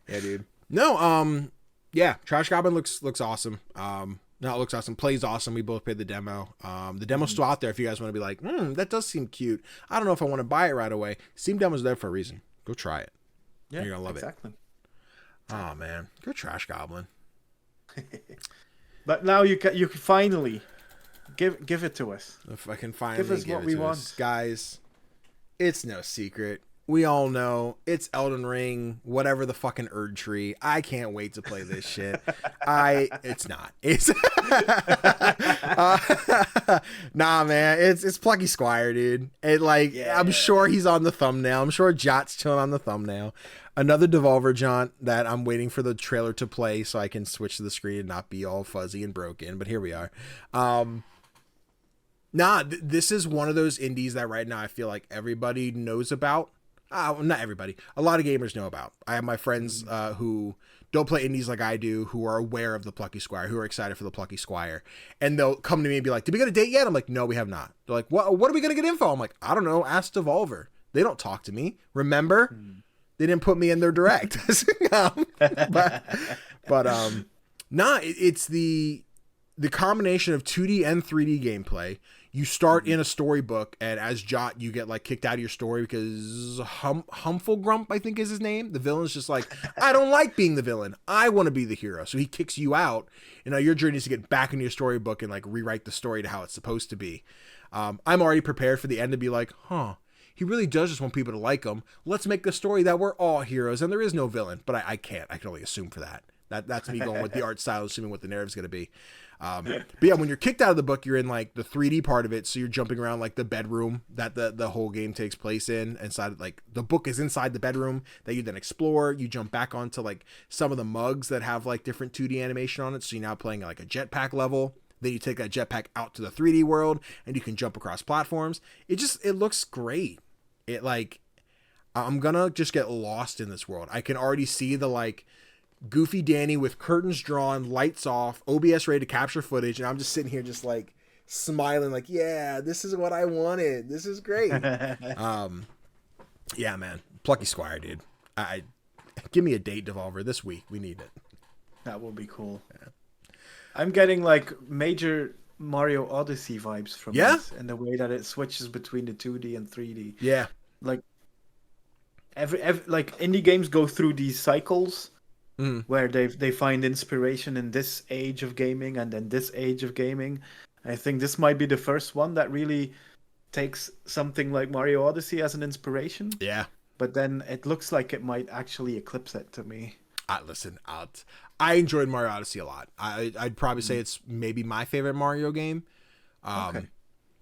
yeah, dude. No, yeah, Trash Goblin looks awesome. It looks awesome. Plays awesome. We both played the demo. The demo's still out there if you guys want to be like, that does seem cute. I don't know if I want to buy it right away. Steam demo's there for a reason. Go try it. Yeah, you're gonna love it. Oh man, go Trash Goblin. But now you can finally give it to us. If I can finally give us what we want, guys. It's no secret. We all know it's Elden Ring, whatever the fucking Erd Tree. I can't wait to play this shit. It's not. It's nah, man. It's Plucky Squire, dude. I'm sure he's on the thumbnail. I'm sure Jot's chilling on the thumbnail. Another Devolver Jaunt that I'm waiting for the trailer to play so I can switch to the screen and not be all fuzzy and broken. But here we are. This is one of those indies that right now I feel like everybody knows about. Not everybody. A lot of gamers know about. I have my friends who don't play indies like I do, who are aware of the Plucky Squire, who are excited for the Plucky Squire. And they'll come to me and be like, did we get a date yet? I'm like, no, we have not. They're like, what are we going to get info? I'm like, I don't know. Ask Devolver. They don't talk to me. Remember? They didn't put me in their direct. It's the combination of 2D and 3D gameplay. You start in a storybook, and as Jot, you get like kicked out of your story because Humphelgrump, I think is his name. The villain's just like, I don't like being the villain. I want to be the hero. So he kicks you out. And now your journey is to get back into your storybook and like rewrite the story to how it's supposed to be. I'm already prepared for the end to be like, he really does just want people to like him. Let's make the story that we're all heroes and there is no villain. But I can't. I can only assume for that. That's me going with the art style, assuming what the narrative's going to be. But yeah, when you're kicked out of the book, you're in like the 3D part of it. So you're jumping around like the bedroom that the whole game takes place in. Inside, like the book is inside the bedroom that you then explore. You jump back onto like some of the mugs that have like different 2D animation on it. So you're now playing like a jetpack level. Then you take that jetpack out to the 3D world and you can jump across platforms. It looks great. I'm gonna just get lost in this world. I can already see the like Goofy Danny with curtains drawn, lights off, OBS ready to capture footage, and I'm just sitting here just like smiling like, yeah, this is what I wanted. This is great. Yeah, man. Plucky Squire, dude. I give me a date, Devolver, this week. We need it. That would be cool. Yeah. I'm getting like major Mario Odyssey vibes from this, and the way that it switches between the 2D and 3D. Yeah. Like every like indie games go through these cycles where they find inspiration in this age of gaming and then this age of gaming. I think this might be the first one that really takes something like Mario Odyssey as an inspiration. Yeah. But then it looks like it might actually eclipse it to me. Listen, I enjoyed Mario Odyssey a lot. I'd probably say it's maybe my favorite Mario game. Okay.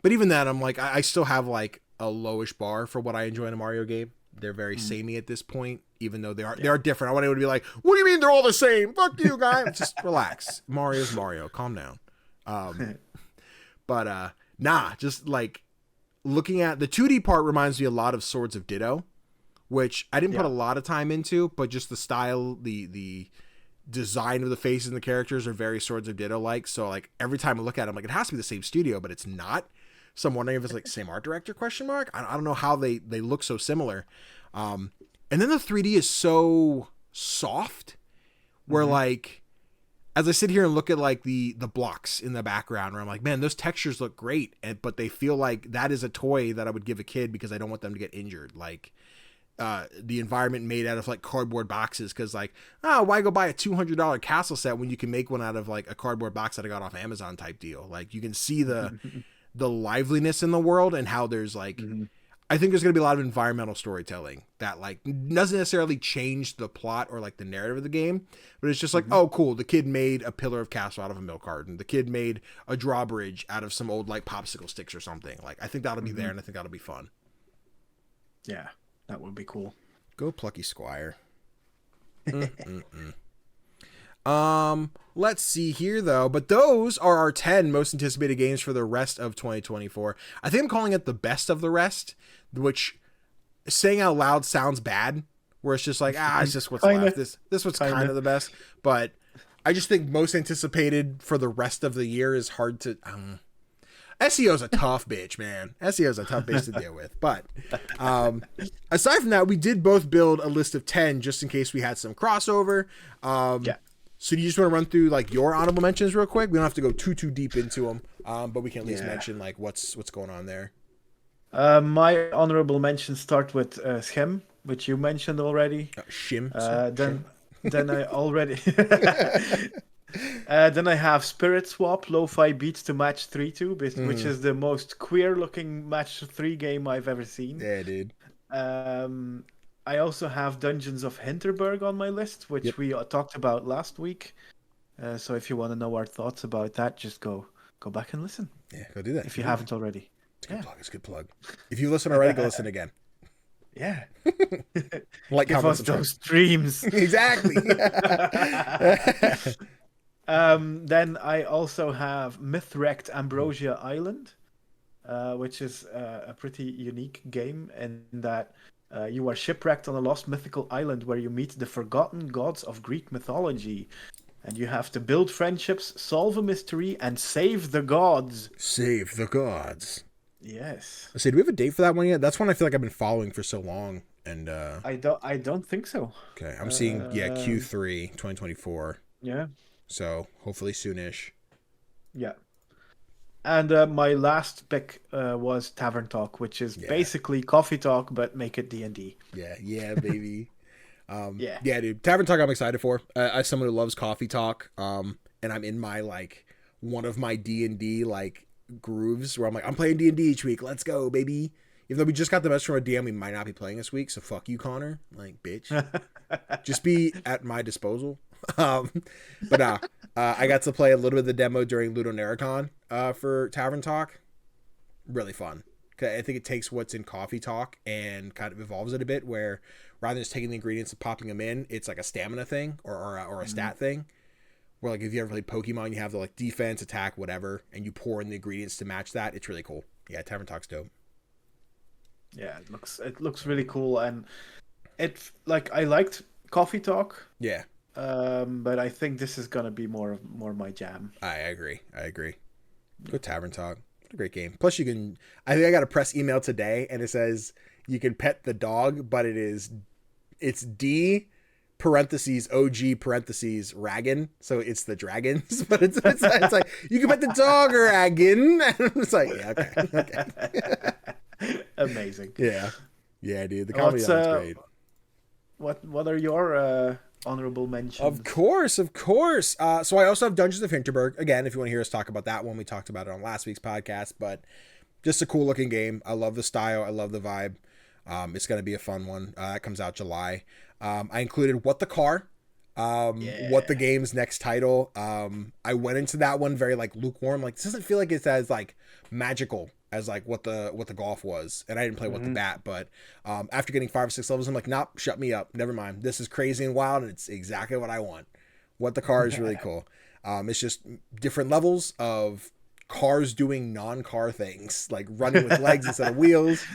But even that, I'm like, I still have like a lowish bar for what I enjoy in a Mario game. They're very samey at this point, even though they are different. I want anyone to be like, what do you mean they're all the same? Fuck you, guy. Just relax. Mario's Mario. Calm down. But just like looking at the 2D part reminds me a lot of Swords of Ditto, which I didn't put a lot of time into, but just the style, the design of the faces and the characters are very Swords of Ditto like. So like every time I look at it, I'm like, it has to be the same studio, but it's not. So I'm wondering if it's like same art director ? I don't know how they look so similar. And then the 3D is so soft where like, as I sit here and look at like the blocks in the background where I'm like, man, those textures look great. But they feel like that is a toy that I would give a kid because I don't want them to get injured. Like, the environment made out of like cardboard boxes. Cause like, why go buy a $200 castle set when you can make one out of like a cardboard box that I got off Amazon type deal? Like you can see the liveliness in the world and how there's like, I think there's going to be a lot of environmental storytelling that like doesn't necessarily change the plot or like the narrative of the game, but it's just like, oh, cool. The kid made a pillar of castle out of a milk carton. The kid made a drawbridge out of some old like popsicle sticks or something. Like, I think that'll be there and I think that'll be fun. Yeah, that would be cool. Go Plucky Squire. Let's see here though, but those are our 10 most anticipated games for the rest of 2024. I think I'm calling it the best of the rest, which saying out loud sounds bad, where it's just like, it's just what's left. This was kind of the best, but I just think most anticipated for the rest of the year is hard to, SEO's a tough bitch, man. SEO's a tough bitch to deal with. But aside from that, we did both build a list of 10 just in case we had some crossover. So do you just want to run through like your honorable mentions real quick? We don't have to go too deep into them, but we can at least mention like what's going on there. My honorable mentions start with Schim, which you mentioned already. Schim. Then I already. Then I have Spirit Swap, Lo-Fi Beats to Match 3-2, which is the most queer-looking Match 3 game I've ever seen. Yeah, dude. I also have Dungeons of Hinterberg on my list, which we talked about last week. So if you want to know our thoughts about that, just go back and listen. Yeah, go do that. If you haven't already. It's a good plug. It's a good plug. If you listen already, go listen again. Yeah. Like, give us those dreams. Exactly. Then I also have Mythwrecked Ambrosia Island, which is a pretty unique game in that you are shipwrecked on a lost mythical island where you meet the forgotten gods of Greek mythology. And you have to build friendships, solve a mystery, and save the gods. Save the gods. Yes. I say, do we have a date for that one yet? That's one I feel like I've been following for so long. And I don't think so. Okay, I'm seeing Q3 2024. Yeah. So hopefully soonish. Yeah. And my last pick was Tavern Talk, which is basically Coffee Talk, but make it D&D. Yeah, baby. Yeah, dude. Tavern Talk I'm excited for. As someone who loves Coffee Talk, and I'm in my like one of my D&D like grooves where I'm like, I'm playing D&D each week. Let's go, baby. Even though we just got the message from a DM, we might not be playing this week, so fuck you, Connor. Like, bitch. Just be at my disposal. But I got to play a little bit of the demo during Ludonarracon for Tavern Talk. Really fun. I think it takes what's in Coffee Talk and kind of evolves it a bit, where rather than just taking the ingredients and popping them in, it's like a stamina thing or a stat thing. Where like if you ever played Pokemon, you have the like defense, attack, whatever, and you pour in the ingredients to match that. It's really cool. Yeah, Tavern Talk's dope. Yeah, it looks really cool, and I liked Coffee Talk. Yeah. But I think this is gonna be more my jam. I agree. Go Tavern Talk. What a great game. Plus, you can. I think I got a press email today, and it says you can pet the dog, but it's D parentheses OG parentheses Raggin, so it's the dragons, but it's like you can pet the dog Raggin. It's like okay. Amazing. Yeah, dude. The comedy is great. What are your honorable mentions? Of course. So I also have Dungeons of Hinterberg. Again, if you want to hear us talk about that one, we talked about it on last week's podcast, but just a cool looking game. I love the style. I love the vibe. It's going to be a fun one. That comes out July. I included What the Car, what the game's next title. I went into that one very like lukewarm. Like, this doesn't feel like it's as like magical as like what the golf was, and I didn't play What the Bat, but after getting 5 or 6 levels, I'm like, nope, shut me up, never mind. This is crazy and wild, and it's exactly what I want. What the Car is really cool. It's just different levels of cars doing non-car things, like running with legs instead of wheels,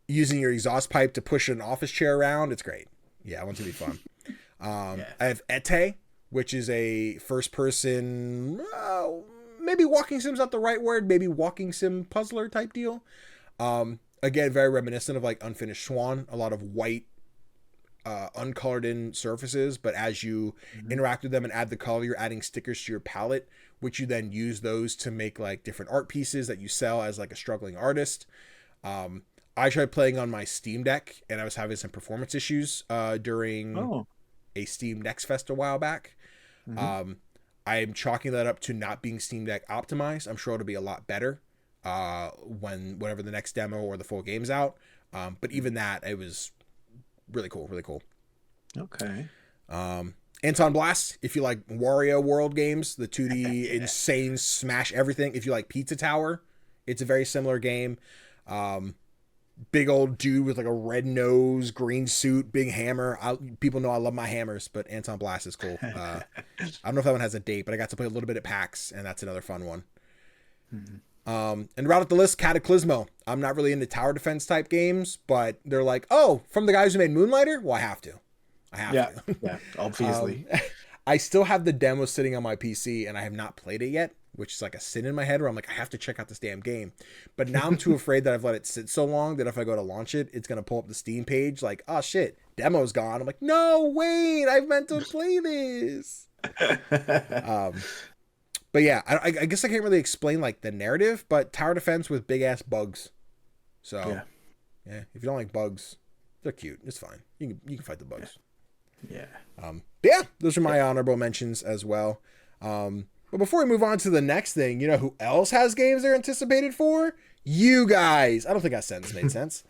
using your exhaust pipe to push an office chair around. It's great. Yeah, I want it to be fun. I have Ete, which is a first-person. Maybe walking sim's not the right word. Maybe walking sim puzzler type deal. Again, very reminiscent of like Unfinished Swan. A lot of white, uncolored in surfaces, but as you interact with them and add the color, you're adding stickers to your palette, which you then use those to make like different art pieces that you sell as like a struggling artist. I tried playing on my Steam Deck, and I was having some performance issues during a Steam Next Fest a while back. I'm chalking that up to not being Steam Deck optimized. I'm sure it'll be a lot better whenever the next demo or the full game's out. But even that, it was really cool. Okay. Anton Blast, if you like Wario World games, the 2D insane smash everything. If you like Pizza Tower, it's a very similar game. Big old dude with like a red nose, green suit, big hammer. People know I love my hammers, but Anton Blast is cool. I don't know if that one has a date, but I got to play a little bit at PAX, and that's another fun one. And round up the list, Cataclysmo. I'm not really into tower defense type games, but they're like, oh, from the guys who made Moonlighter? Well, I have to. Yeah, obviously. I still have the demo sitting on my PC, and I have not played it yet, which is like a sin in my head where I'm like, I have to check out this damn game. But now I'm too afraid that I've let it sit so long that if I go to launch it, it's going to pull up the Steam page like, oh shit, demo's gone. I'm like, no, wait, I meant to play this. But yeah, I guess I can't really explain like the narrative, but tower defense with big ass bugs. So yeah, if you don't like bugs, they're cute. It's fine. You can fight the bugs. Yeah. Yeah, those are my honorable mentions as well. But before we move on to the next thing, you know who else has games they're anticipated for? You guys. I don't think that sentence made sense.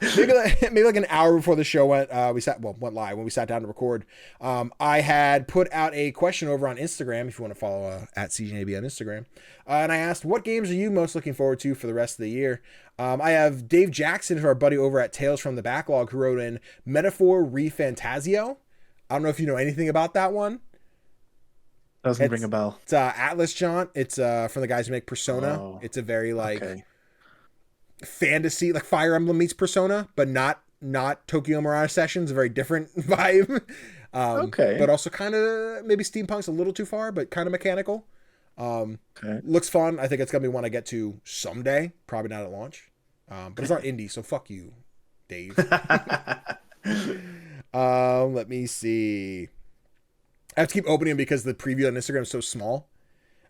Maybe like an hour before the show went live when we sat down to record. I had put out a question over on Instagram, if you want to follow at CGDannyB on Instagram. And I asked, what games are you most looking forward to for the rest of the year? I have Dave Jackson, our buddy over at Tales from the Backlog, who wrote in Metaphor Refantasio. I don't know if you know anything about that one. Doesn't ring a bell. It's Atlas Jaunt. It's from the guys who make Persona. It's a very fantasy, like Fire Emblem meets Persona, but not Tokyo Mirage Sessions. A very different vibe. But also kind of maybe steampunk's a little too far, but kind of mechanical. Looks fun. I think it's gonna be one I get to someday. Probably not at launch. But it's not indie, so fuck you, Dave. Let me see. I have to keep opening because the preview on Instagram is so small.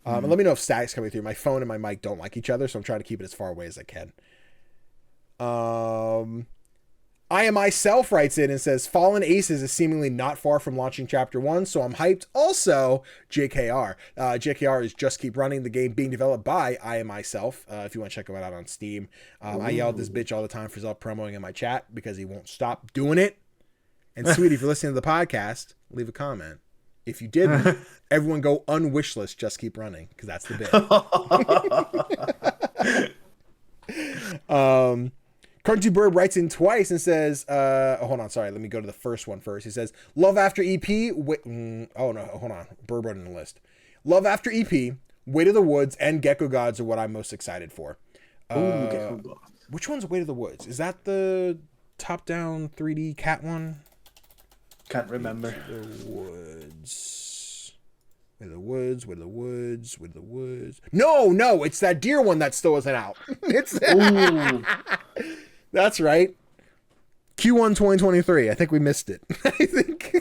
And let me know if static's coming through. My phone and my mic don't like each other, so I'm trying to keep it as far away as I can. I Am Myself writes in and says, Fallen Aces is seemingly not far from launching Chapter 1, so I'm hyped. Also, JKR. JKR is Just Keep Running, the game being developed by I Am Myself, if you want to check it out on Steam. I yell at this bitch all the time for self-promoting in my chat because he won't stop doing it. And sweetie, if you're listening to the podcast, leave a comment. If you didn't, everyone go unwishlist, Just Keep Running, because that's the bit. Cartoon Bird writes in twice and says, hold on, sorry, let me go to the first one first. He says, Love After EP, hold on, Bird wrote in the list. Love After EP, Way to the Woods, and Gecko Gods are what I'm most excited for. Gecko Gods. Which one's Way to the Woods? Is that the top-down 3D cat one? Can't remember. The Woods. With the woods, with the woods, with the woods. No, it's that deer one that still isn't out. It's That's right. Q1 2023. I think we missed it. I think.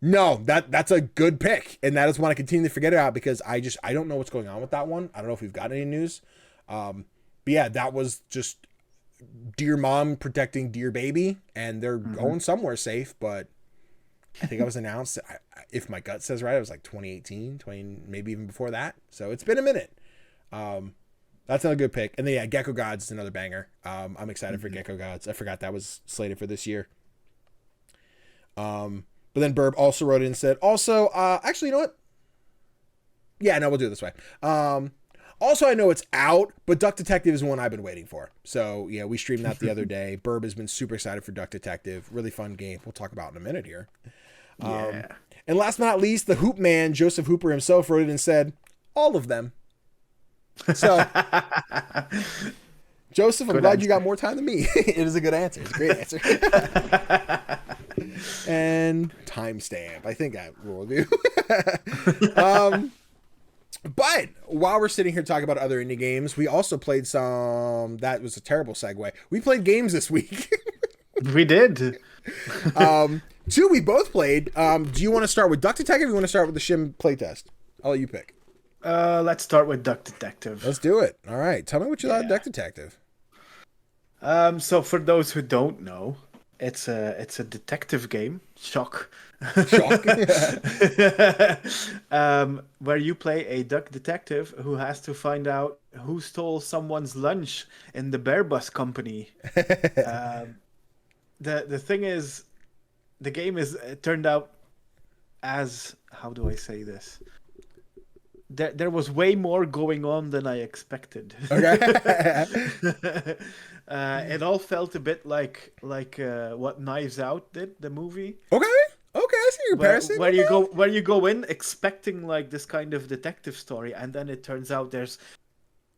No, that's a good pick, and that is one I continue to forget about because I don't know what's going on with that one. I don't know if we've got any news. But yeah, that was just deer mom protecting deer baby, and they're going somewhere safe, but I think I was announced, if my gut says right, it was like 2018, maybe even before that. So it's been a minute. That's another good pick. And then, yeah, Gecko Gods is another banger. I'm excited for Gecko Gods. I forgot that was slated for this year. But then Burb also wrote in and said, also, actually, you know what? Yeah, no, we'll do it this way. Also, I know it's out, but Duck Detective is one I've been waiting for. So, yeah, we streamed that the other day. Burb has been super excited for Duck Detective. Really fun game. We'll talk about in a minute here. Yeah. And last but not least, the Hoop Man, Joseph Hooper himself, wrote it and said, all of them. So, Joseph, I'm glad you got more time than me. It is a good answer. It's a great answer. And timestamp. I think I will do. But while we're sitting here talking about other indie games, we also played some. That was a terrible segue. We played games this week. We did. Two we both played. Do you want to start with Duck Detective or you want to start with the Schim playtest? I'll let you pick. Let's start with Duck Detective. Let's do it. All right. Tell me what you thought of Duck Detective. So for those who don't know, it's a detective game. Shock. Where you play a duck detective who has to find out who stole someone's lunch in the Bear Bus Company. The thing is, the game it turned out as, how do I say this? There was way more going on than I expected. Okay. It all felt a bit like what Knives Out did, the movie. Okay, I see your comparison. Where you go in expecting like this kind of detective story, and then it turns out there's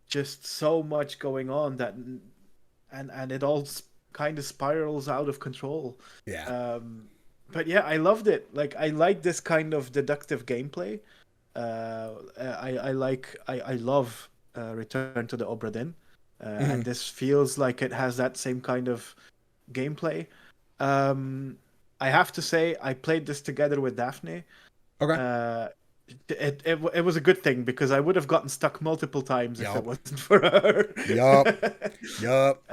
just so much going on that, and it all kind of spirals out of control. Yeah. But yeah, I loved it. Like, I like this kind of deductive gameplay. I love Return to the Obra Dinn. And this feels like it has that same kind of gameplay. I have to say, I played this together with Daphne. Okay. It was a good thing because I would have gotten stuck multiple times if it wasn't for her. Yup.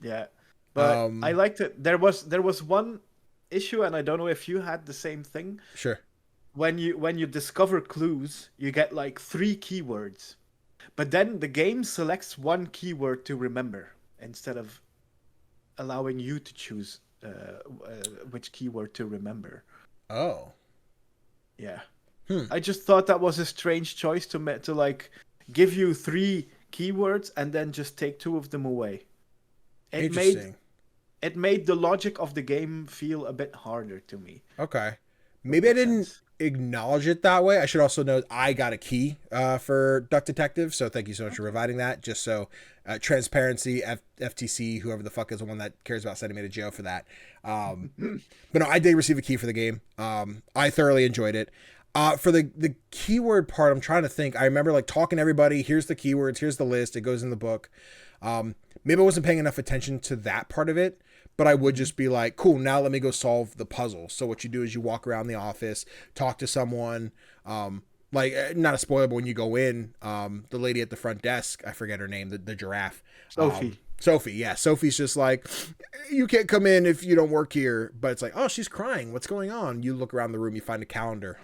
Yeah. But I liked it. There was one issue, and I don't know if you had the same thing. Sure. When you discover clues, you get like 3 keywords. But then the game selects one keyword to remember instead of allowing you to choose which keyword to remember. Oh. Yeah. I just thought that was a strange choice to like give you 3 keywords and then just take 2 of them away. It made the logic of the game feel a bit harder to me. Okay. Maybe I didn't acknowledge it that way. I should also note I got a key for Duck Detective, so thank you so much for providing that. Just so transparency, FTC, whoever the fuck is the one that cares about sending me to jail for that. But no, I did receive a key for the game. I thoroughly enjoyed it. For the keyword part, I'm trying to think. I remember like talking to everybody. Here's the keywords. Here's the list. It goes in the book. Maybe I wasn't paying enough attention to that part of it. But I would just be like, cool, now let me go solve the puzzle. So what you do is you walk around the office, talk to someone, like, not a spoiler, but when you go in, the lady at the front desk, I forget her name, the giraffe. Sophie, yeah. Sophie's just like, you can't come in if you don't work here. But it's like, oh, she's crying. What's going on? You look around the room, you find a calendar.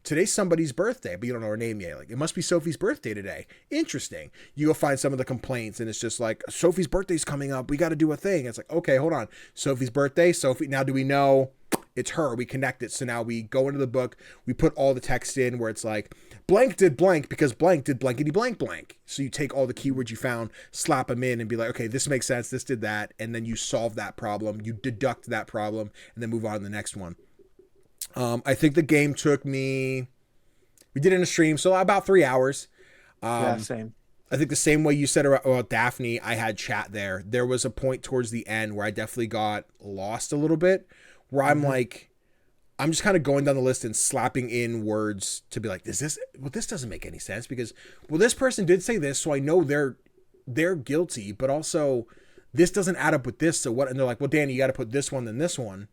Today's somebody's birthday, but you don't know her name yet. Like, it must be Sophie's birthday today. Interesting. You go find some of the complaints, and it's just like, Sophie's birthday's coming up. We got to do a thing. It's like, okay, hold on. Sophie's birthday. Sophie. Now, do we know it's her? We connect it. So now we go into the book. We put all the text in where it's like, blank did blank because blank did blankety blank blank. So you take all the keywords you found, slap them in, and be like, okay, this makes sense. This did that. And then you solve that problem. You deduct that problem, and then move on to the next one. I think the game took me, we did it in a stream, so about 3 hours. Yeah, same. I think the same way you said about Daphne, I had chat there. There was a point towards the end where I definitely got lost a little bit, where I'm like, I'm just kind of going down the list and slapping in words to be like, this doesn't make any sense because, well, this person did say this, so I know they're guilty, but also this doesn't add up with this. So what? And they're like, well, Danny, you got to put this one, then this one.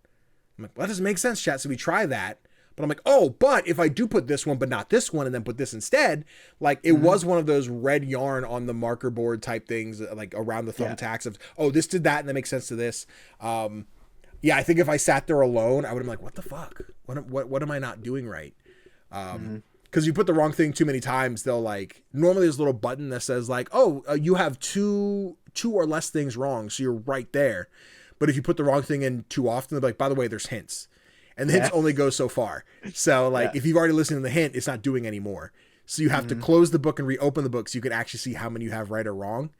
I'm like, well, that doesn't make sense, chat. So we try that. But I'm like, oh, but if I do put this one, but not this one, and then put this instead, like it was one of those red yarn on the marker board type things, like around the thumbtacks of, oh, this did that, and that makes sense to this. Yeah, I think if I sat there alone, I would have been like, what the fuck? What am I not doing right? Because you put the wrong thing too many times, they'll like, normally there's a little button that says like, oh, you have two or less things wrong, so you're right there. But if you put the wrong thing in too often, they'll be like, by the way, there's hints. And the hints only go so far. So like if you've already listened to the hint, it's not doing anymore. So you have to close the book and reopen the book so you can actually see how many you have right or wrong.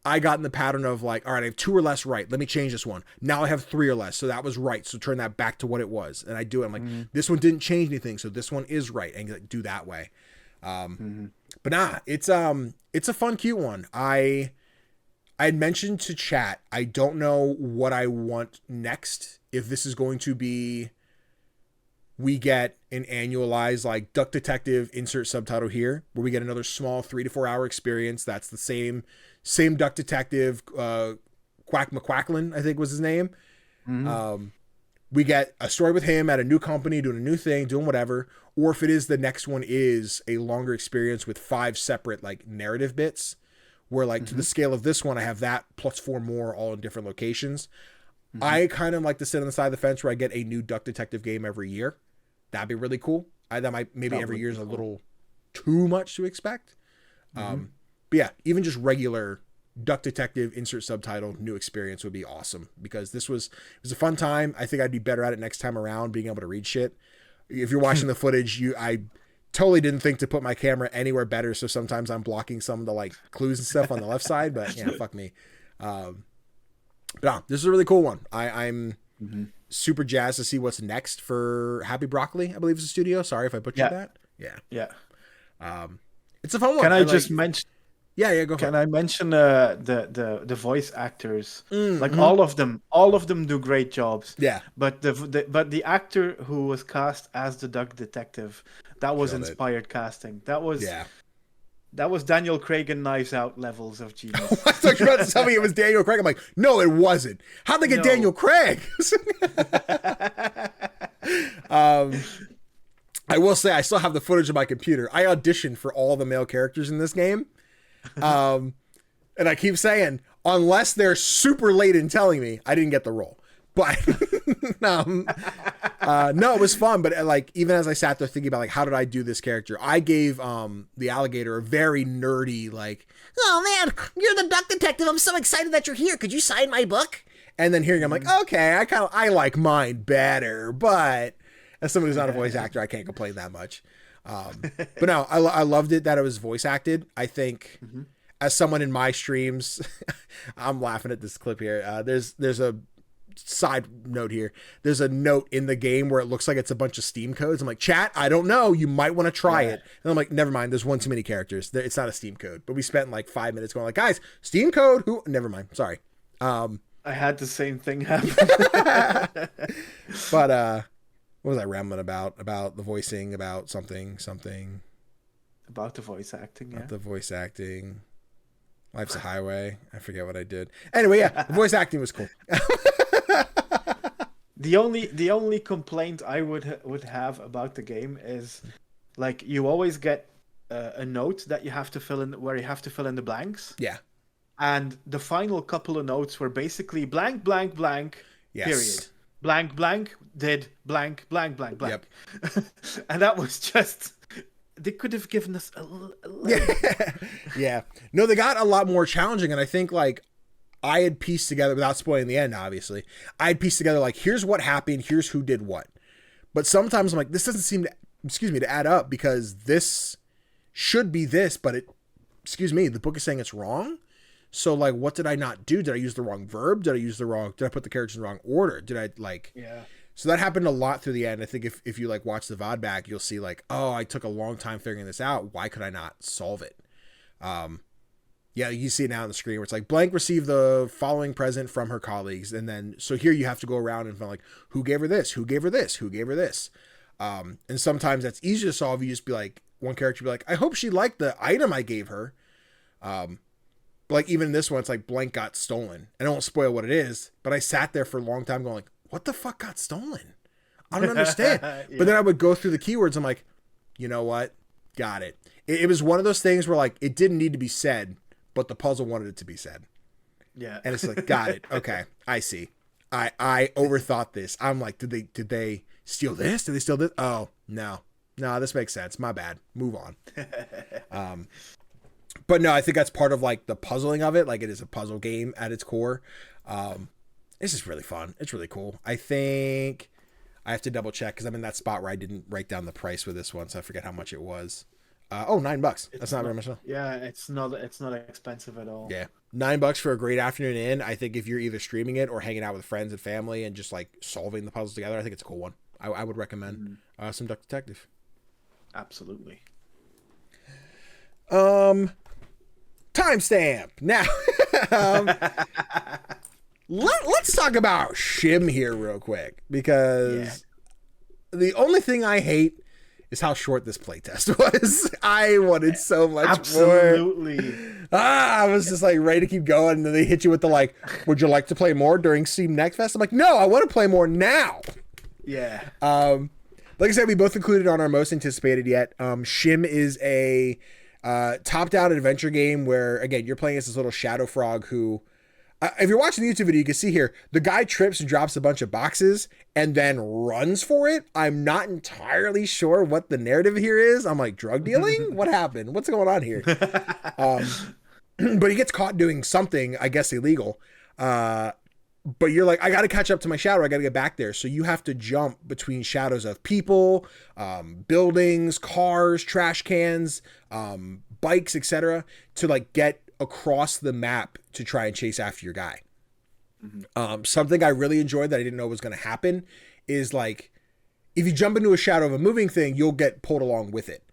I got in the pattern of like, all right, I have 2 or less right. Let me change this one. Now I have 3 or less. So that was right. So turn that back to what it was. And I do it. I'm like, this one didn't change anything. So this one is right. And like, do that way. But nah, it's a fun, cute one. I had mentioned to chat, I don't know what I want next. If this is going to be, we get an annualized like Duck Detective insert subtitle here, where we get another small 3 to 4 hour experience. That's the same Duck Detective, Quack McQuacklin, I think was his name. We get a story with him at a new company, doing a new thing, doing whatever. Or if it is, the next one is a longer experience with 5 separate like narrative bits, where like to the scale of this one, I have that plus 4 more all in different locations. I kind of like to sit on the side of the fence where I get a new Duck Detective game every year. That'd be really cool. That might, maybe every year is a little too much to expect. But yeah, even just regular Duck Detective insert subtitle new experience would be awesome, because it was a fun time. I think I'd be better at it next time around, being able to read shit. If you're watching the footage, I totally didn't think to put my camera anywhere better. So sometimes I'm blocking some of the like clues and stuff on the left side, but yeah, fuck me. But yeah, this is a really cool one. I'm super jazzed to see what's next for Happy Broccoli, I believe is the studio. Sorry if I butchered that. Yeah. It's a fun one. Can I just mention? Yeah, go for it. Can I mention the voice actors? Like all of them do great jobs. Yeah. But the actor who was cast as the Duck Detective, that was inspired casting. That was Daniel Craig and Knives Out levels of genius. I thought you were about to tell me it was Daniel Craig. I'm like, no, it wasn't. How'd they get Daniel Craig? I will say I still have the footage of my computer. I auditioned for all the male characters in this game. And I keep saying, unless they're super late in telling me, I didn't get the role. But no, it was fun. But like, even as I sat there thinking about like, how did I do this character? I gave the alligator a very nerdy, like, oh man, you're the Duck Detective. I'm so excited that you're here. Could you sign my book? And then hearing, I'm like, okay, I like mine better. But as someone who's not a voice actor, I can't complain that much. But no, I loved it that it was voice acted. I think as someone in my streams, I'm laughing at this clip here. There's a side note here. There's a note in the game where it looks like it's a bunch of Steam codes. I'm like, chat, I don't know. You might want to try it. And I'm like, never mind. There's one too many characters. It's not a Steam code. But we spent like 5 minutes going like, guys, Steam code? Who? Never mind. Sorry. I had the same thing happen. But what was I rambling about? About the voicing, about something. About the voice acting, About the voice acting. Life's a highway. I forget what I did. Anyway, yeah, the voice acting was cool. The only complaint I would have about the game is, like, you always get a note that you have to fill in, where you have to fill in the blanks. Yeah. And the final couple of notes were basically blank, blank, blank, period. Blank, blank, did blank, blank, blank, blank. Yep. And that was just... They could have given us a little... Yeah. No, they got a lot more challenging, and I think, like, I had pieced together, without spoiling the end, obviously, I had pieced together, like, here's what happened, here's who did what. But sometimes I'm like, this doesn't seem to add up, because this should be this, but the book is saying it's wrong. So, like, what did I not do? Did I use the wrong verb? Did I put the characters in the wrong order? Did I, like... Yeah. So that happened a lot through the end. I think if you like watch the VOD back, you'll see like, oh, I took a long time figuring this out. Why could I not solve it? Yeah, you see it now on the screen where it's like blank received the following present from her colleagues, and then so here you have to go around and find like who gave her this, who gave her this, who gave her this, and sometimes that's easy to solve. You just be like one character be like, I hope she liked the item I gave her, but like even in this one, it's like blank got stolen, and I won't spoil what it is, but I sat there for a long time going like, what the fuck got stolen? I don't understand. Yeah. But then I would go through the keywords. I'm like, you know what? Got it. It was one of those things where like it didn't need to be said, but the puzzle wanted it to be said. Yeah. And it's like, got it. Okay. I see. I overthought this. I'm like, did they steal this? Did they steal this? Oh, no, this makes sense. My bad. Move on. But no, I think that's part of like the puzzling of it. Like it is a puzzle game at its core. It's just really fun. It's really cool. I think I have to double check because I'm in that spot where I didn't write down the price for this one. So I forget how much it was. $9. That's not very much though. Yeah, it's not expensive at all. Yeah. $9 for a great afternoon in. I think if you're either streaming it or hanging out with friends and family and just like solving the puzzles together, I think it's a cool one. I would recommend some Duck Detective. Absolutely. Timestamp. Now let's talk about Schim here real quick because the only thing I hate is how short this playtest was. I wanted so much Absolutely. more. I was just like ready to keep going, and then they hit you with the like, would you like to play more during Steam Next Fest? I'm like, no, I want to play more now. Yeah. Like I said, we both included on our most anticipated yet. Schim is a top-down adventure game where, again, you're playing as this little shadow frog who, if you're watching the YouTube video, you can see here, the guy trips and drops a bunch of boxes and then runs for it. I'm not entirely sure what the narrative here is. I'm like, drug dealing? What happened? What's going on here? But he gets caught doing something, I guess, illegal. But you're like, I got to catch up to my shadow. I got to get back there. So you have to jump between shadows of people, buildings, cars, trash cans, bikes, etc., to like get across the map to try and chase after your guy. Something I really enjoyed that I didn't know was going to happen is like, if you jump into a shadow of a moving thing, you'll get pulled along with it.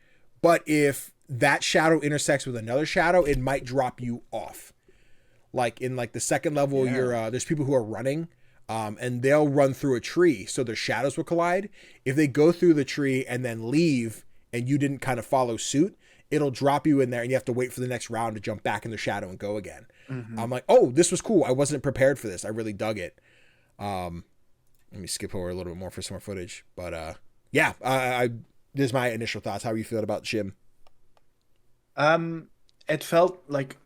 But if that shadow intersects with another shadow, it might drop you off. Like in like the second level, there's people who are running, and they'll run through a tree, so their shadows will collide. If they go through the tree and then leave, and you didn't kind of follow suit, it'll drop you in there, and you have to wait for the next round to jump back in the shadow and go again. I'm like, oh, this was cool. I wasn't prepared for this. I really dug it. Let me skip over a little bit more for some more footage, but yeah, this is my initial thoughts. How are you feeling about Schim? It felt like,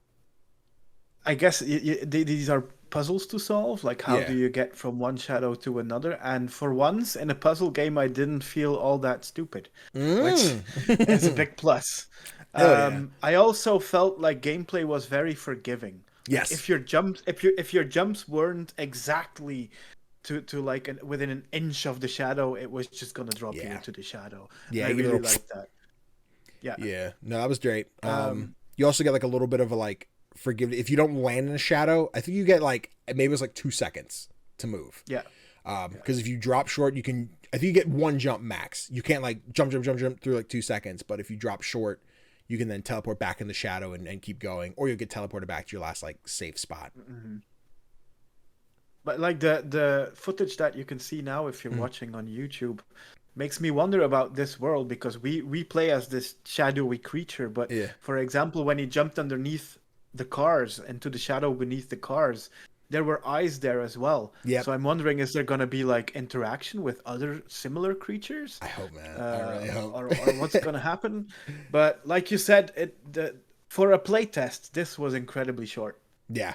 I guess these are puzzles to solve. Like, how do you get from one shadow to another? And for once in a puzzle game, I didn't feel all that stupid, which is a big plus. I also felt like gameplay was very forgiving. Yes. If your jumps weren't exactly to like within an inch of the shadow, it was just gonna drop you into the shadow. Yeah, I really liked that. Yeah. No, that was great. You also get like a little bit of a like forgiveness if you don't land in a shadow. I think you get like maybe it was like 2 seconds to move. Yeah. Because if you drop short, I think you get one jump max. You can't like jump through like 2 seconds. But if you drop short, you can then teleport back in the shadow and keep going, or you'll get teleported back to your last like safe spot. But like the footage that you can see now, if you're watching on YouTube, makes me wonder about this world, because we play as this shadowy creature. But for example, when he jumped underneath the cars, into the shadow beneath the cars, there were eyes there as well. So I'm wondering, is there going to be like interaction with other similar creatures? I hope, man. I really hope. Or what's going to happen? But like you said, for a playtest, this was incredibly short. Yeah.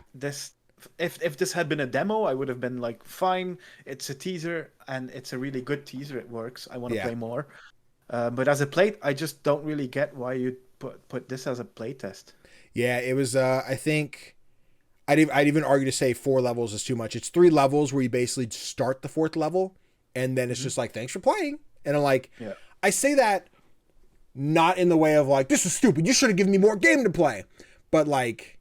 If this had been a demo, I would have been like, fine, it's a teaser, and it's a really good teaser. It works. I want to play more. But as a play, I just don't really get why you put this as a playtest. Yeah, it was, I think, I'd even argue to say 4 levels is too much. It's 3 levels where you basically start the 4th level, and then it's just like, thanks for playing. And I'm like, I say that not in the way of like, this is stupid, you should have given me more game to play. But like,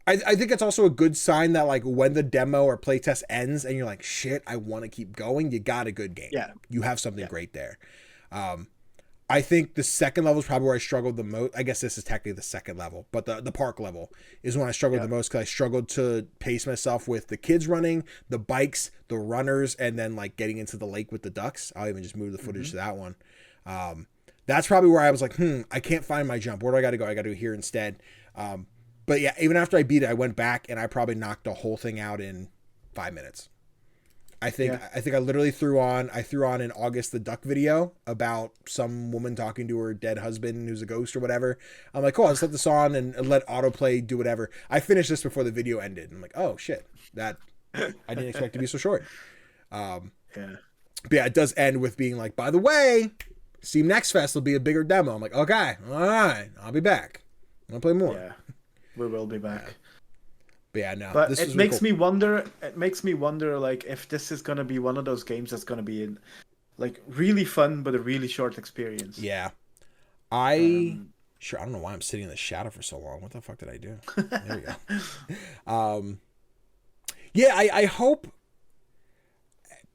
I think it's also a good sign that like when the demo or playtest ends and you're like, shit, I want to keep going, you got a good game. Yeah. You have something great there. I I think the second level is probably where I struggled the most. I guess this is technically the second level, but the park level is when I struggled the most, because I struggled to pace myself with the kids running, the bikes, the runners, and then like getting into the lake with the ducks. I'll even just move the footage to that one. That's probably where I was like, I can't find my jump. Where do I got to go? I got to go here instead. But yeah, even after I beat it, I went back and I probably knocked the whole thing out in 5 minutes. I think I literally threw on in August the duck video about some woman talking to her dead husband who's a ghost or whatever. I'm like, cool, I'll just let this on and let autoplay do whatever. I finished this before the video ended. I'm like, oh shit, that I didn't expect to be so short. But yeah, it does end with being like, by the way, Steam Next Fest will be a bigger demo. I'm like, okay, all right, I'll be back. I'm gonna play more. Yeah, we will be back. But yeah, no. But it makes me wonder. It makes me wonder, like, if this is gonna be one of those games that's gonna be like really fun but a really short experience. Yeah, I don't know why I'm sitting in the shadow for so long. What the fuck did I do? There we go. Yeah, I hope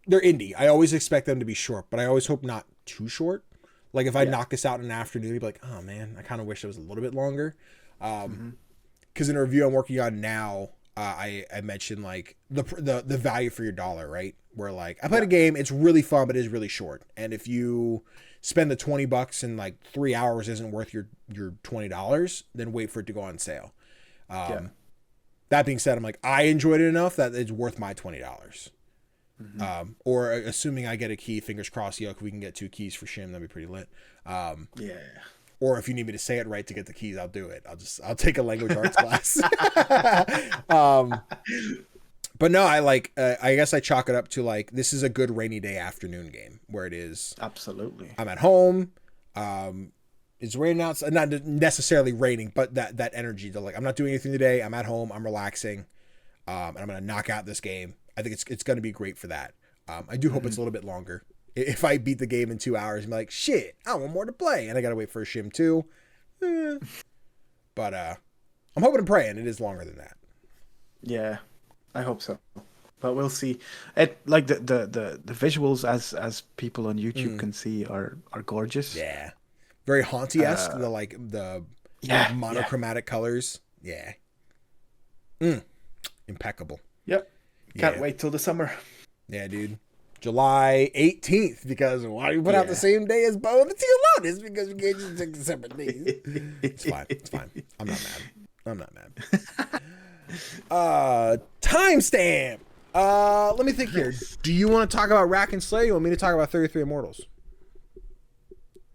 they're indie. I always expect them to be short, but I always hope not too short. Like if I knock this out in an afternoon, you'd be like, oh man, I kind of wish it was a little bit longer. Because in a review I'm working on now, I mentioned like the value for your dollar, right? Where like I played a game, it's really fun, but it is really short. And if you spend the $20 and like 3 hours isn't worth your $20, then wait for it to go on sale. That being said, I'm like, I enjoyed it enough that it's worth my $20. Or assuming I get a key, fingers crossed, if we can get 2 keys for Schim, that'd be pretty lit. Or if you need me to say it right to get the keys, I'll do it. I'll take a language arts class. But no, I guess I chalk it up to like, this is a good rainy day afternoon game where it is. Absolutely. I'm at home. It's raining out. Not necessarily raining, but that energy to like, I'm not doing anything today. I'm at home. I'm relaxing. And I'm going to knock out this game. I think it's going to be great for that. I do hope it's a little bit longer. If I beat the game in 2 hours, I'm like, shit, I want more to play. And I got to wait for a Schim 2. But I'm hoping and praying it is longer than that. Yeah, I hope so. But we'll see. It like the visuals as people on YouTube can see are gorgeous. Yeah. Very Haunty-esque. The monochromatic colors. Yeah. Impeccable. Yep. Can't wait till the summer. Yeah, dude. July 18th, because why do you put out the same day as Bow of the Teal Lotus? Because we can't just take the separate days. It's fine. I'm not mad. Timestamp. Let me think here. Do you want to talk about Rack and Slay? Or you want me to talk about 33 Immortals?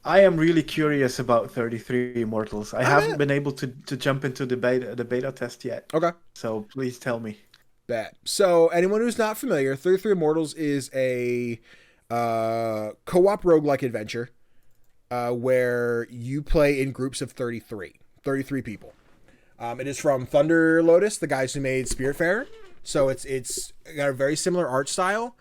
I am really curious about 33 Immortals. I haven't been able to jump into the beta test yet. Okay. So please tell me. Bet. So anyone who's not familiar, 33 Immortals is a co-op roguelike adventure where you play in groups of 33 people. It is from Thunder Lotus, the guys who made Spiritfarer. So it's got a very similar art style.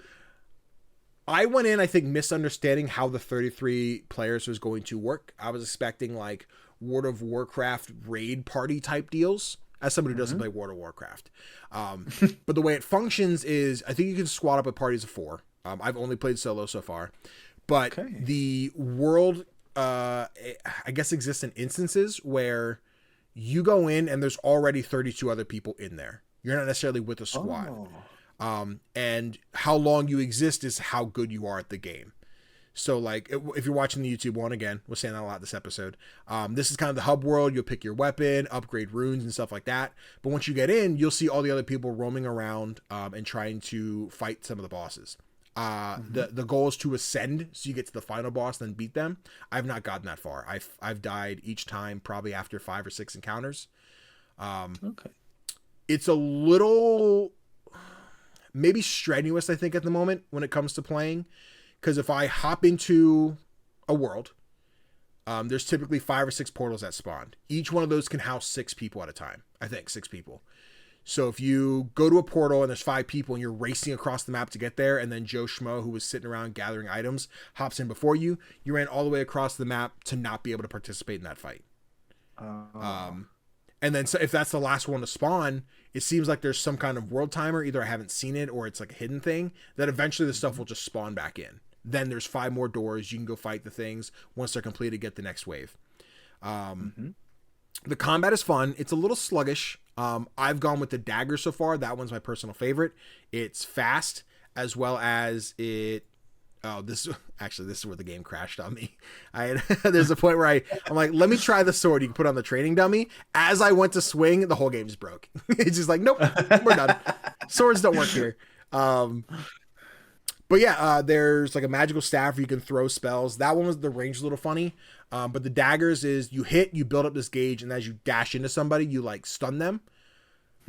I went in, I think, misunderstanding how the 33 players was going to work. I was expecting like World of Warcraft raid party type deals. As somebody who doesn't play World of Warcraft. But the way it functions is, I think you can squad up with parties of 4. I've only played solo so far. But the world, I guess, exists in instances where you go in and there's already 32 other people in there. You're not necessarily with a squad. And how long you exist is how good you are at the game. So, like, if you're watching the YouTube one, again, we're saying that a lot this episode, this is kind of the hub world. You'll pick your weapon, upgrade runes and stuff like that. But once you get in, you'll see all the other people roaming around and trying to fight some of the bosses. The goal is to ascend, so you get to the final boss, then beat them. I've not gotten that far. I've died each time, probably after 5 or 6 encounters. It's a little maybe strenuous, I think, at the moment when it comes to playing. Because if I hop into a world, there's typically 5 or 6 portals that spawn. Each one of those can house 6 people at a time. I think 6 people. So if you go to a portal and there's 5 people and you're racing across the map to get there, and then Joe Schmo, who was sitting around gathering items, hops in before you, you ran all the way across the map to not be able to participate in that fight. And then so if that's the last one to spawn, it seems like there's some kind of world timer. Either I haven't seen it or it's like a hidden thing that eventually the stuff will just spawn back in. then there's 5 more doors. You can go fight the things. Once they're completed, get the next wave. The combat is fun. It's a little sluggish. I've gone with the dagger so far. That one's my personal favorite. It's fast, as well as it... Oh, this is where the game crashed on me. There's a point where I'm like, let me try the sword you can put on the training dummy. As I went to swing, the whole game just broke. It's just like, nope, we're done. Swords don't work here. But yeah, there's like a magical staff where you can throw spells. That one was the range a little funny. But the daggers is you hit, you build up this gauge, and as you dash into somebody, you like stun them.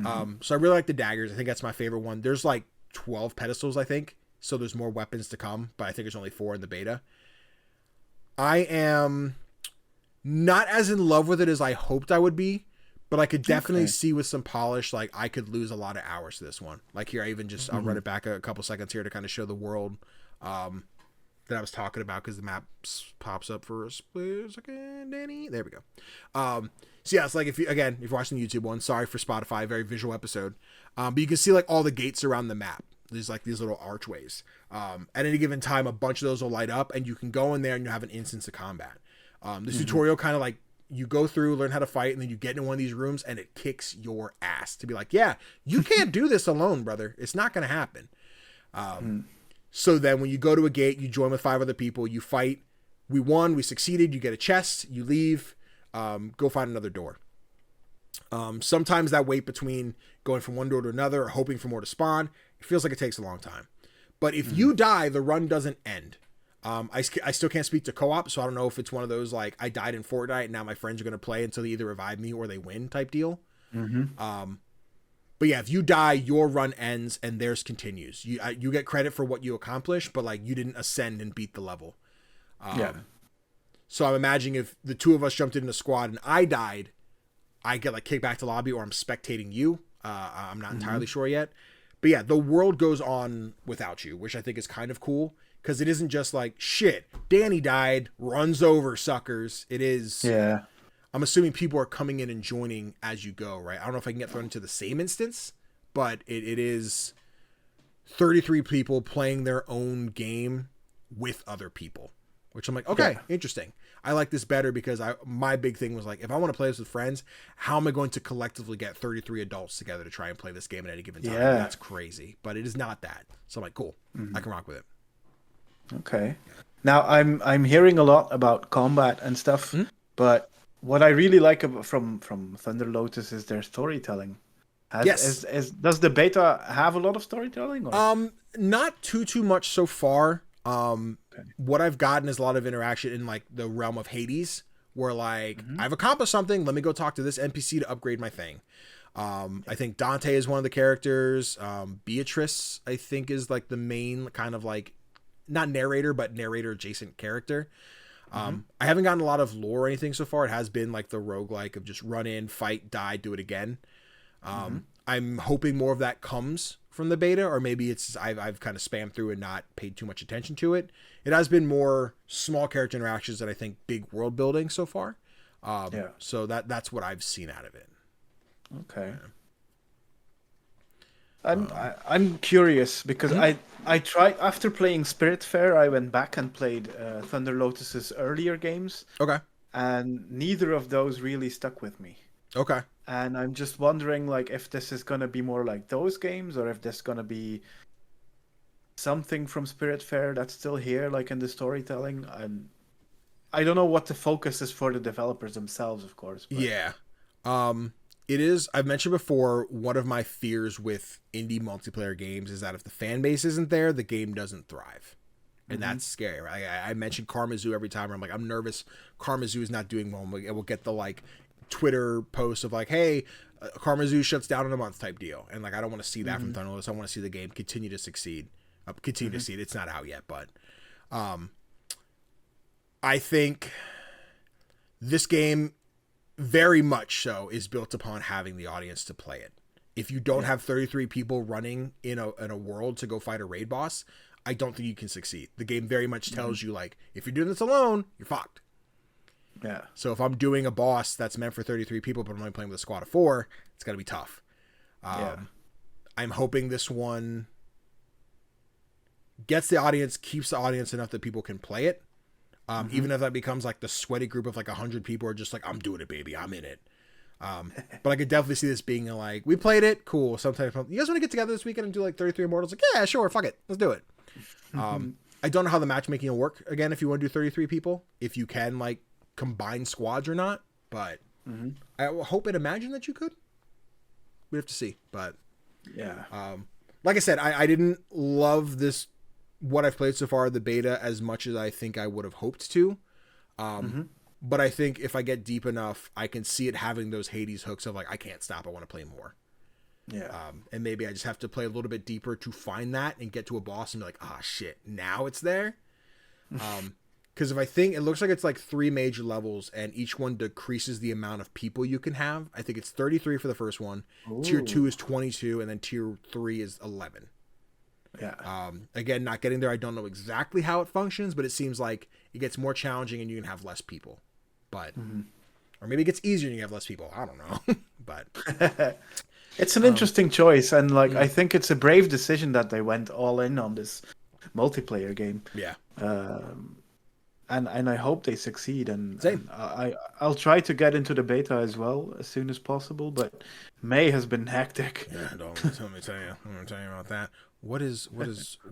So I really like the daggers. I think that's my favorite one. There's like 12 pedestals, I think. So there's more weapons to come, but I think there's only 4 in the beta. I am not as in love with it as I hoped I would be, but I could definitely see with some polish, like I could lose a lot of hours to this one. Like here, I even just, I'll run it back a couple seconds here to kind of show the world that I was talking about, because the map pops up for a split second, Danny. There we go. So yeah, it's like if you're watching the YouTube one, sorry for Spotify, very visual episode. But you can see like all the gates around the map. There's like these little archways. At any given time, a bunch of those will light up, and you can go in there and you have an instance of combat. This tutorial kind of like you go through, learn how to fight, and then you get in one of these rooms and it kicks your ass to be like, yeah, you can't do this alone, brother. It's not going to happen. So then when you go to a gate, you join with 5 other people, you fight. We won, we succeeded. You get a chest, you leave, go find another door. Sometimes that wait between going from one door to another or hoping for more to spawn, it feels like it takes a long time. But if you die, the run doesn't end. I still can't speak to co-op, so I don't know if it's one of those like I died in Fortnite and now my friends are going to play until they either revive me or they win type deal. But yeah, if you die, your run ends and theirs continues. You get credit for what you accomplished, but like you didn't ascend and beat the level. So I'm imagining if the 2 of us jumped in a squad and I died, I get like kicked back to lobby, or I'm spectating you. I'm not entirely sure yet. But yeah, the world goes on without you, which I think is kind of cool, because it isn't just like, shit, Danny died, runs over, suckers. It is... Yeah. I'm assuming people are coming in and joining as you go, right? I don't know if I can get thrown into the same instance, but it is 33 people playing their own game with other people, which I'm like, okay, interesting. I like this better because my big thing was like, if I want to play this with friends, how am I going to collectively get 33 adults together to try and play this game at any given time? Yeah. That's crazy, but it is not that. So I'm like, cool, I can rock with it. Okay. Now I'm hearing a lot about combat and stuff, but what I really like from Thunder Lotus is their storytelling. Does the beta have a lot of storytelling? Or? Not too much so far. What I've gotten is a lot of interaction in like the realm of Hades, where like I've accomplished something, let me go talk to this NPC to upgrade my thing. I think Dante is one of the characters. Beatrice, I think, is like the main kind of like not narrator, but narrator adjacent character. I haven't gotten a lot of lore or anything so far. It has been like the roguelike of just run in, fight, die, do it again. I'm hoping more of that comes from the beta, or maybe it's I've kind of spammed through and not paid too much attention to it. It has been more small character interactions than I think big world building so far. So that's what I've seen out of it. Okay. I'm curious because I tried after playing Spiritfarer. I went back and played Thunder Lotus's earlier games. Okay. And neither of those really stuck with me. Okay. And I'm just wondering, like, if this is gonna be more like those games, or if there's gonna be something from Spiritfarer that's still here, like in the storytelling. And I don't know what the focus is for the developers themselves, of course. But... Yeah. It is, I've mentioned before, one of my fears with indie multiplayer games is that if the fan base isn't there, the game doesn't thrive. And that's scary, right? I mentioned Karmazoo every time. I'm like, I'm nervous Karmazoo is not doing well. We'll get the, like, Twitter post of, like, hey, Karmazoo shuts down in a month type deal. And, like, I don't want to see that from Thunderless. I want to see the game continue to succeed. To see it. It's not out yet, but I think this game... very much so is built upon having the audience to play it. If you don't have 33 people running in a world to go fight a raid boss, I don't think you can succeed. The game very much tells you, like, if you're doing this alone, you're fucked. Yeah. So if I'm doing a boss that's meant for 33 people, but I'm only playing with a squad of 4, it's got to be tough. I'm hoping this one gets the audience, keeps the audience enough that people can play it. Even if that becomes like the sweaty group of like 100 people are just like, I'm doing it, baby, I'm in it. But I could definitely see this being like, we played it, cool. Sometimes you guys want to get together this weekend and do like 33 Immortals? Like, yeah, sure, fuck it, let's do it. I don't know how the matchmaking will work again if you want to do 33 people, if you can like combine squads or not. But I hope and imagine that you could. We have to see. But yeah, like I said, I didn't love this. What I've played so far, the beta, as much as I think I would have hoped to. But I think if I get deep enough, I can see it having those Hades hooks of like, I can't stop, I want to play more. Yeah. And maybe I just have to play a little bit deeper to find that and get to a boss and be like, ah, shit, now it's there. Because if I think, it looks like it's like 3 major levels and each one decreases the amount of people you can have. I think it's 33 for the first one. Ooh. Tier 2 is 22 and then tier 3 is 11. Yeah. Again, not getting there. I don't know exactly how it functions, but it seems like it gets more challenging and you can have less people. But, or maybe it gets easier and you have less people. I don't know. But it's an interesting choice. And like, I think it's a brave decision that they went all in on this multiplayer game. Yeah. And I hope they succeed. And I'll try to get into the beta as well as soon as possible. But May has been hectic. Yeah, don't let me tell you. I'm going to tell you about that. What is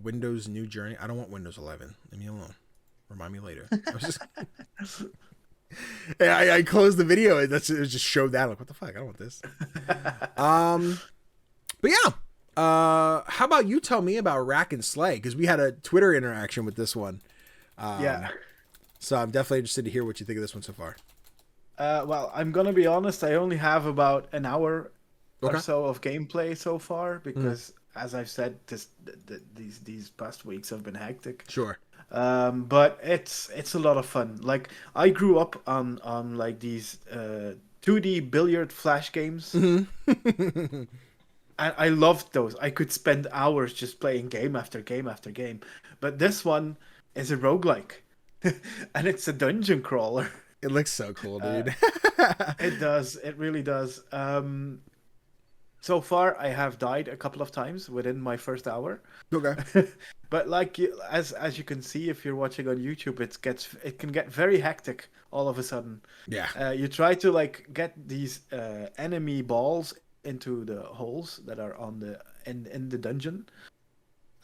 Windows' new journey? I don't want Windows 11. Leave me alone. Remind me later. I closed the video. It just showed that. Like, what the fuck? I don't want this. But yeah. How about you tell me about Rack and Slay? Because we had a Twitter interaction with this one. Yeah. So I'm definitely interested to hear what you think of this one so far. Well, I'm gonna be honest. I only have about an hour or so of gameplay so far because, as I've said, these past weeks have been hectic. Sure. But it's a lot of fun. Like, I grew up on like these 2D billiard flash games. And I loved those. I could spend hours just playing game after game after game. But this one is a roguelike. And it's a dungeon crawler. It looks so cool, dude. It does. It really does. So far, I have died a couple of times within my first hour. Okay. But like, as you can see, if you're watching on YouTube, it can get very hectic all of a sudden. Yeah. You try to like get these enemy balls into the holes that are in the dungeon.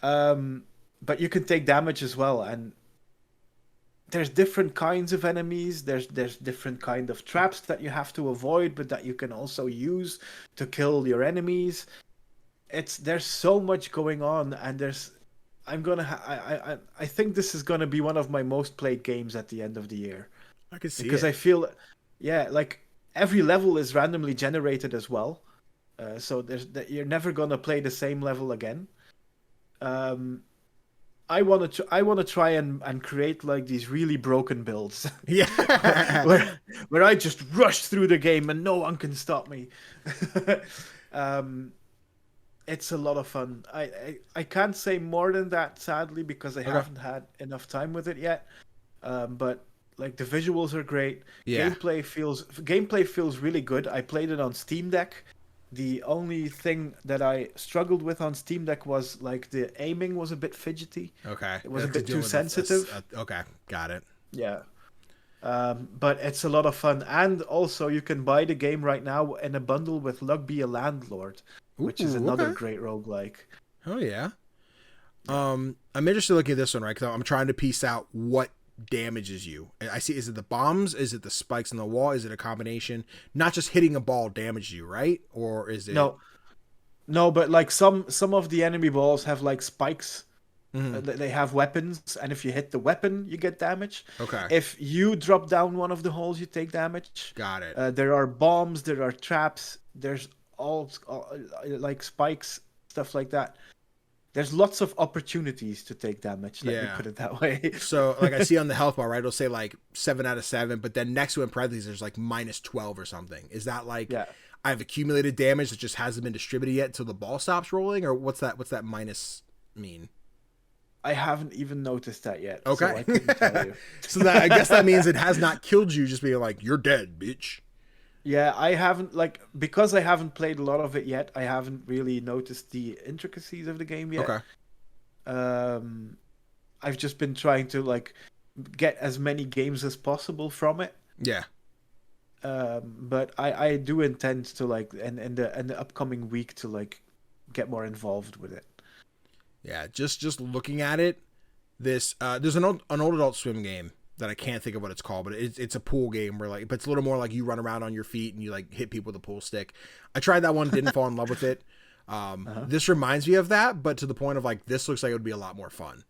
But you can take damage as well, and there's different kinds of enemies. There's different kind of traps that you have to avoid, but that you can also use to kill your enemies. There's so much going on, and I think this is gonna be one of my most played games at the end of the year. I can see because it. I feel, like every level is randomly generated as well, so you're never gonna play the same level again. I want to try and create like these really broken builds. Yeah. where I just rush through the game and no one can stop me. It's a lot of fun. I can't say more than that, sadly, because I haven't had enough time with it yet. But like, the visuals are great. Yeah. Gameplay feels really good. I played it on Steam Deck. The only thing that I struggled with on Steam Deck was like the aiming was a bit fidgety. Okay. It was a bit too sensitive. Okay, got it. Yeah. But it's a lot of fun. And also you can buy the game right now in a bundle with Luck Be a Landlord, which is another great roguelike. Oh yeah. I'm interested in looking at this one, right? Because I'm trying to piece out what damages you. I see. Is it the bombs? Is it the spikes in the wall? Is it a combination? Not just hitting a ball damages you, right? Or is it? No, but like some of the enemy balls have like spikes. They have weapons, and if you hit the weapon, you get damage. Okay. If you drop down one of the holes, you take damage. Got it. There are bombs. There are traps. There's all like spikes, stuff like that. There's lots of opportunities to take damage. Let me put it that way. So, like, I see on the health bar, right? It'll say like 7 out of 7, but then next to it in parentheses, there's like -12 or something. Is that like I've accumulated damage that just hasn't been distributed yet until the ball stops rolling, or what's that minus mean? I haven't even noticed that yet. Okay. So I couldn't tell you. So that, I guess that means it has not killed you, just being like, you're dead, bitch. Yeah, I haven't, like, because I haven't played a lot of it yet, I haven't really noticed the intricacies of the game yet. Okay. I've just been trying to like get as many games as possible from it. Yeah. But I do intend to like in the upcoming week to like get more involved with it. Yeah, just looking at it, there's an old Adult Swim game that I can't think of what it's called, but it's a pool game where like, but it's a little more like you run around on your feet and you like hit people with a pool stick. I tried that one, didn't fall in love with it. This reminds me of that, but to the point of like, this looks like it would be a lot more fun.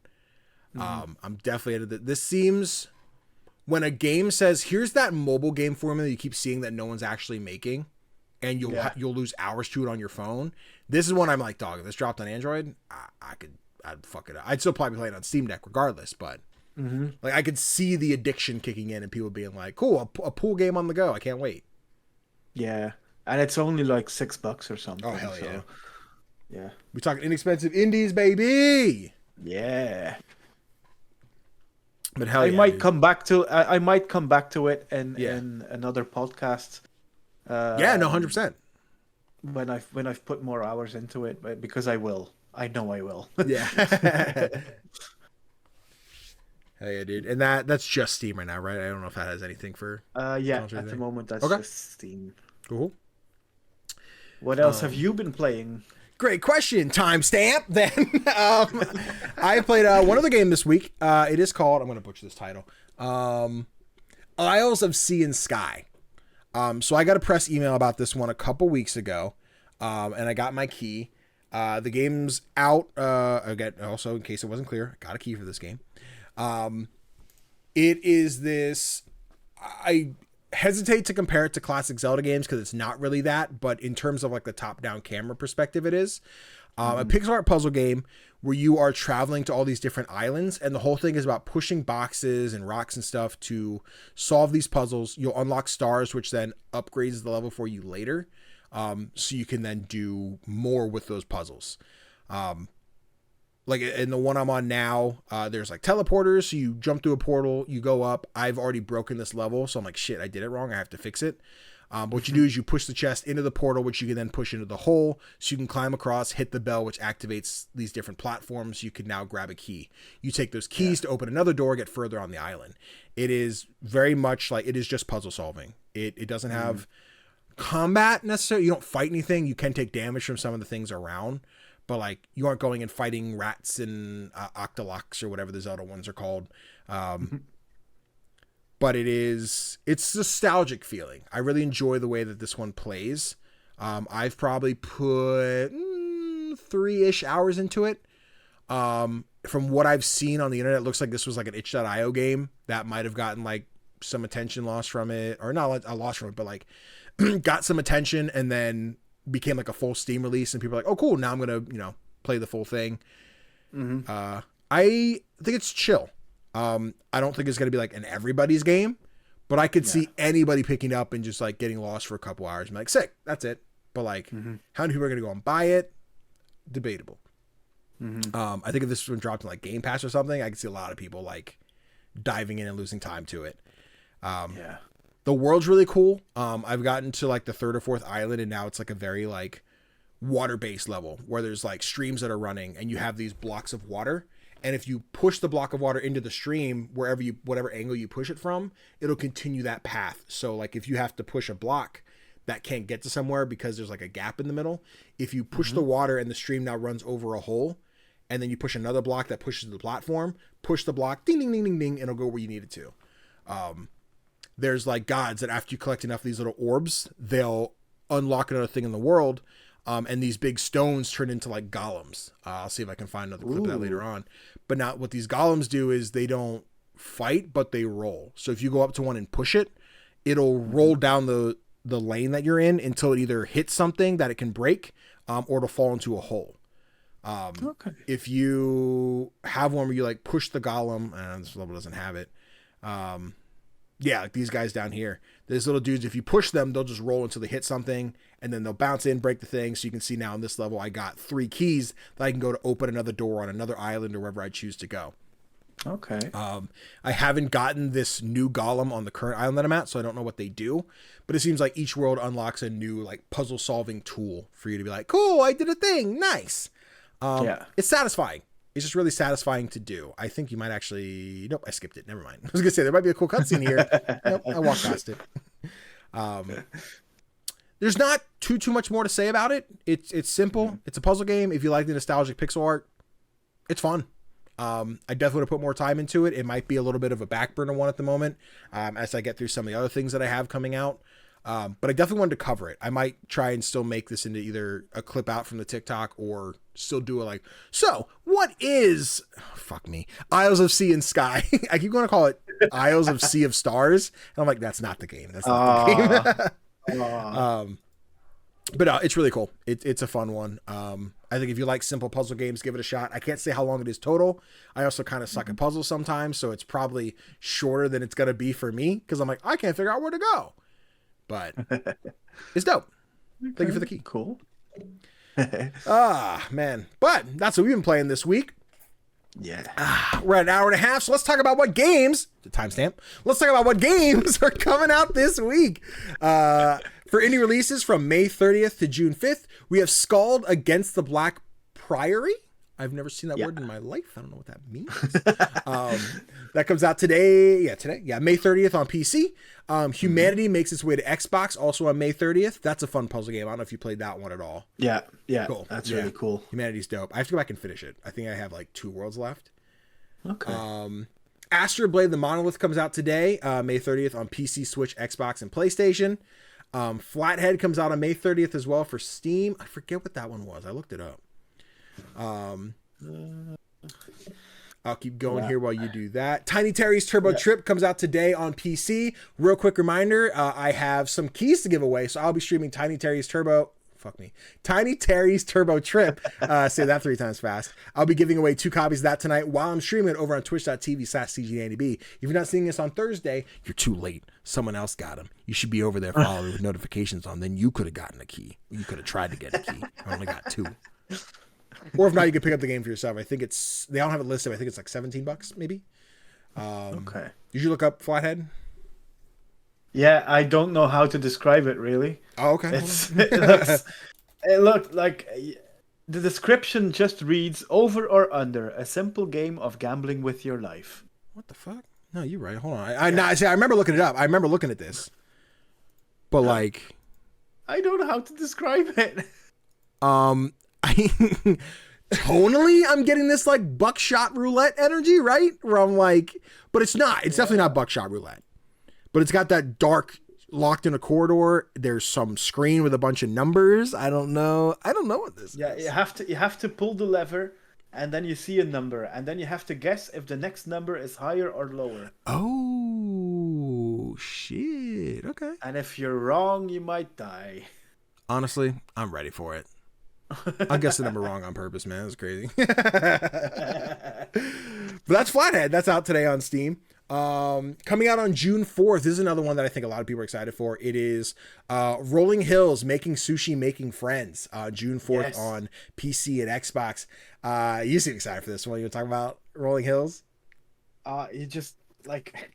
I'm definitely into it. This seems, when a game says, here's that mobile game formula you keep seeing that no one's actually making, and you'll lose hours to it on your phone. This is one I'm like, dog, if this dropped on Android, I'd fuck it up. I'd still probably play it on Steam Deck regardless, but like I could see the addiction kicking in and people being like, cool, a pool game on the go. I can't wait. Yeah. And it's only like $6 or something. Oh, hell yeah. Yeah. We're talking inexpensive indies, baby. Yeah. But hell I yeah, might dude. come back to it in another podcast. Yeah, no, 100%. When I've put more hours into it, but because I know I will. Yeah. Hell yeah, dude. And that's just Steam right now, right? I don't know if that has anything for yeah, at the moment that's just Steam. Cool. What else have you been playing? Great question. Timestamp. Then I played one other game this week. It is called, I'm going to butcher this title, Isles of Sea and Sky. So I got a press email about this one a couple weeks ago, and I got my key. The game's out. Again, also in case it wasn't clear, I got a key for this game. It is this. I hesitate to compare it to classic Zelda games because it's not really that, but in terms of like the top-down camera perspective, it is a pixel art puzzle game where you are traveling to all these different islands, and the whole thing is about pushing boxes and rocks and stuff to solve these puzzles. You'll unlock stars, which then upgrades the level for you later, so you can then do more with those puzzles. Like in the one I'm on now, there's like teleporters. So you jump through a portal, you go up. I've already broken this level, so I'm like, shit, I did it wrong. I have to fix it. What you do is you push the chest into the portal, which you can then push into the hole. So you can climb across, hit the bell, which activates these different platforms. You can now grab a key. You take those keys to open another door, get further on the island. It is very much like, it is just puzzle solving. It doesn't have combat necessarily. You don't fight anything. You can take damage from some of the things around. But like, you aren't going and fighting rats and octolocs or whatever the Zelda ones are called. But it's nostalgic feeling. I really enjoy the way that this one plays. I've probably put 3-ish hours into it. From what I've seen on the internet, it looks like this was like an itch.io game that might have gotten like some attention lost from it, or not a loss from it, but like got some attention and then became like a full Steam release, and people are like, oh cool, now I'm gonna play the full thing. I think it's chill. I don't think it's gonna be like an everybody's game, but I could see anybody picking up and just like getting lost for a couple hours and be like, sick, that's it. But like how many people are gonna go and buy it? Debatable. I think if this one dropped in like Game Pass or something, I could see a lot of people like diving in and losing time to it. The world's really cool. I've gotten to like the 3rd or 4th island, and now it's like a very like water-based level where there's like streams that are running, and you have these blocks of water. And if you push the block of water into the stream, whatever angle you push it from, it'll continue that path. So like if you have to push a block that can't get to somewhere because there's like a gap in the middle, if you push the water and the stream now runs over a hole, and then you push another block that pushes the platform, push the block, ding, ding, ding, ding, ding, and it'll go where you need it to. There's like gods that after you collect enough of these little orbs, they'll unlock another thing in the world. And these big stones turn into like golems. I'll see if I can find another clip of that later on. But now what these golems do is they don't fight, but they roll. So if you go up to one and push it, it'll roll down the lane that you're in until it either hits something that it can break, or it'll fall into a hole. If you have one where you like push the golem, this level doesn't have it. Like these guys down here, there's little dudes. If you push them, they'll just roll until they hit something, and then they'll bounce in, break the thing. So you can see now in this level, I got 3 keys that I can go to open another door on another island or wherever I choose to go. Okay. I haven't gotten this new golem on the current island that I'm at, so I don't know what they do. But it seems like each world unlocks a new like puzzle solving tool for you to be like, cool, I did a thing, nice. It's satisfying. It's just really satisfying to do. I think you might actually... Nope, I skipped it. Never mind. I was going to say, there might be a cool cutscene here. Nope, I walked past it. There's not too much more to say about it. It's simple. It's a puzzle game. If you like the nostalgic pixel art, it's fun. I definitely want to put more time into it. It might be a little bit of a back burner one at the moment as I get through some of the other things that I have coming out. But I definitely wanted to cover it. I might try and still make this into either a clip out from the TikTok or still do it like, so what is, fuck me, Isles of Sea and Sky? I keep going to call it Isles of Sea of Stars. And I'm like, that's not the game. That's not the game. But it's really cool. It's a fun one. I think if you like simple puzzle games, give it a shot. I can't say how long it is total. I also kind of suck at puzzles sometimes, so it's probably shorter than it's going to be for me because I'm like, I can't figure out where to go. But it's dope. Okay. Thank you for the key. Cool. Man. But that's what we've been playing this week. Yeah. We're at an hour and a half, so let's talk about what games, the timestamp, let's talk about what games are coming out this week. For indie releases from May 30th to June 5th, we have Scald Against the Black Priory. I've never seen that word in my life. I don't know what that means. That comes out today. Yeah, May 30th on PC. Humanity makes its way to Xbox, also on May 30th. That's a fun puzzle game. I don't know if you played that one at all. Yeah, cool. That's really cool. Humanity's dope. I have to go back and finish it. I think I have like 2 worlds left. Okay. Astro Blade the Monolith comes out today, May 30th on PC, Switch, Xbox, and PlayStation. Flathead comes out on May 30th as well for Steam. I forget what that one was. I looked it up. I'll keep going here while you do that. Tiny Terry's Turbo Trip comes out today on PC. Real quick reminder, I have some keys to give away, so I'll be streaming Tiny Terry's Turbo Trip. Say that 3 times fast. I'll be giving away 2 copies of that tonight while I'm streaming it over on twitch.tv/CGDannyB. If you're not seeing this on Thursday, you're too late. Someone else got them. You should be over there following with notifications on. Then you could have gotten a key. You could have tried to get a key. I only got 2. Or if not, you can pick up the game for yourself. I think they don't have it listed. I think it's like $17 maybe. Okay. Did you look up Flathead? Yeah, I don't know how to describe it really. Oh, okay. It looked like the description just reads over or under a simple game of gambling with your life. What the fuck? No, you're right. Hold on. I remember looking it up. I remember looking at this. But like, I don't know how to describe it. Tonally, I'm getting this like buckshot roulette energy, right? Where I'm like, but it's not. It's definitely not buckshot roulette. But it's got that dark, locked in a corridor. There's some screen with a bunch of numbers. I don't know what this is. Yeah, you have to pull the lever, and then you see a number, and then you have to guess if the next number is higher or lower. Oh shit! Okay. And if you're wrong, you might die. Honestly, I'm ready for it. I'll guess the number wrong on purpose, man. That's crazy. But that's Flathead. That's out today on Steam. Coming out on June 4th. This is another one that I think a lot of people are excited for. It is Rolling Hills, Making Sushi, Making Friends. June 4th on PC and Xbox. You seem excited for this one. You want to talk about Rolling Hills? You just like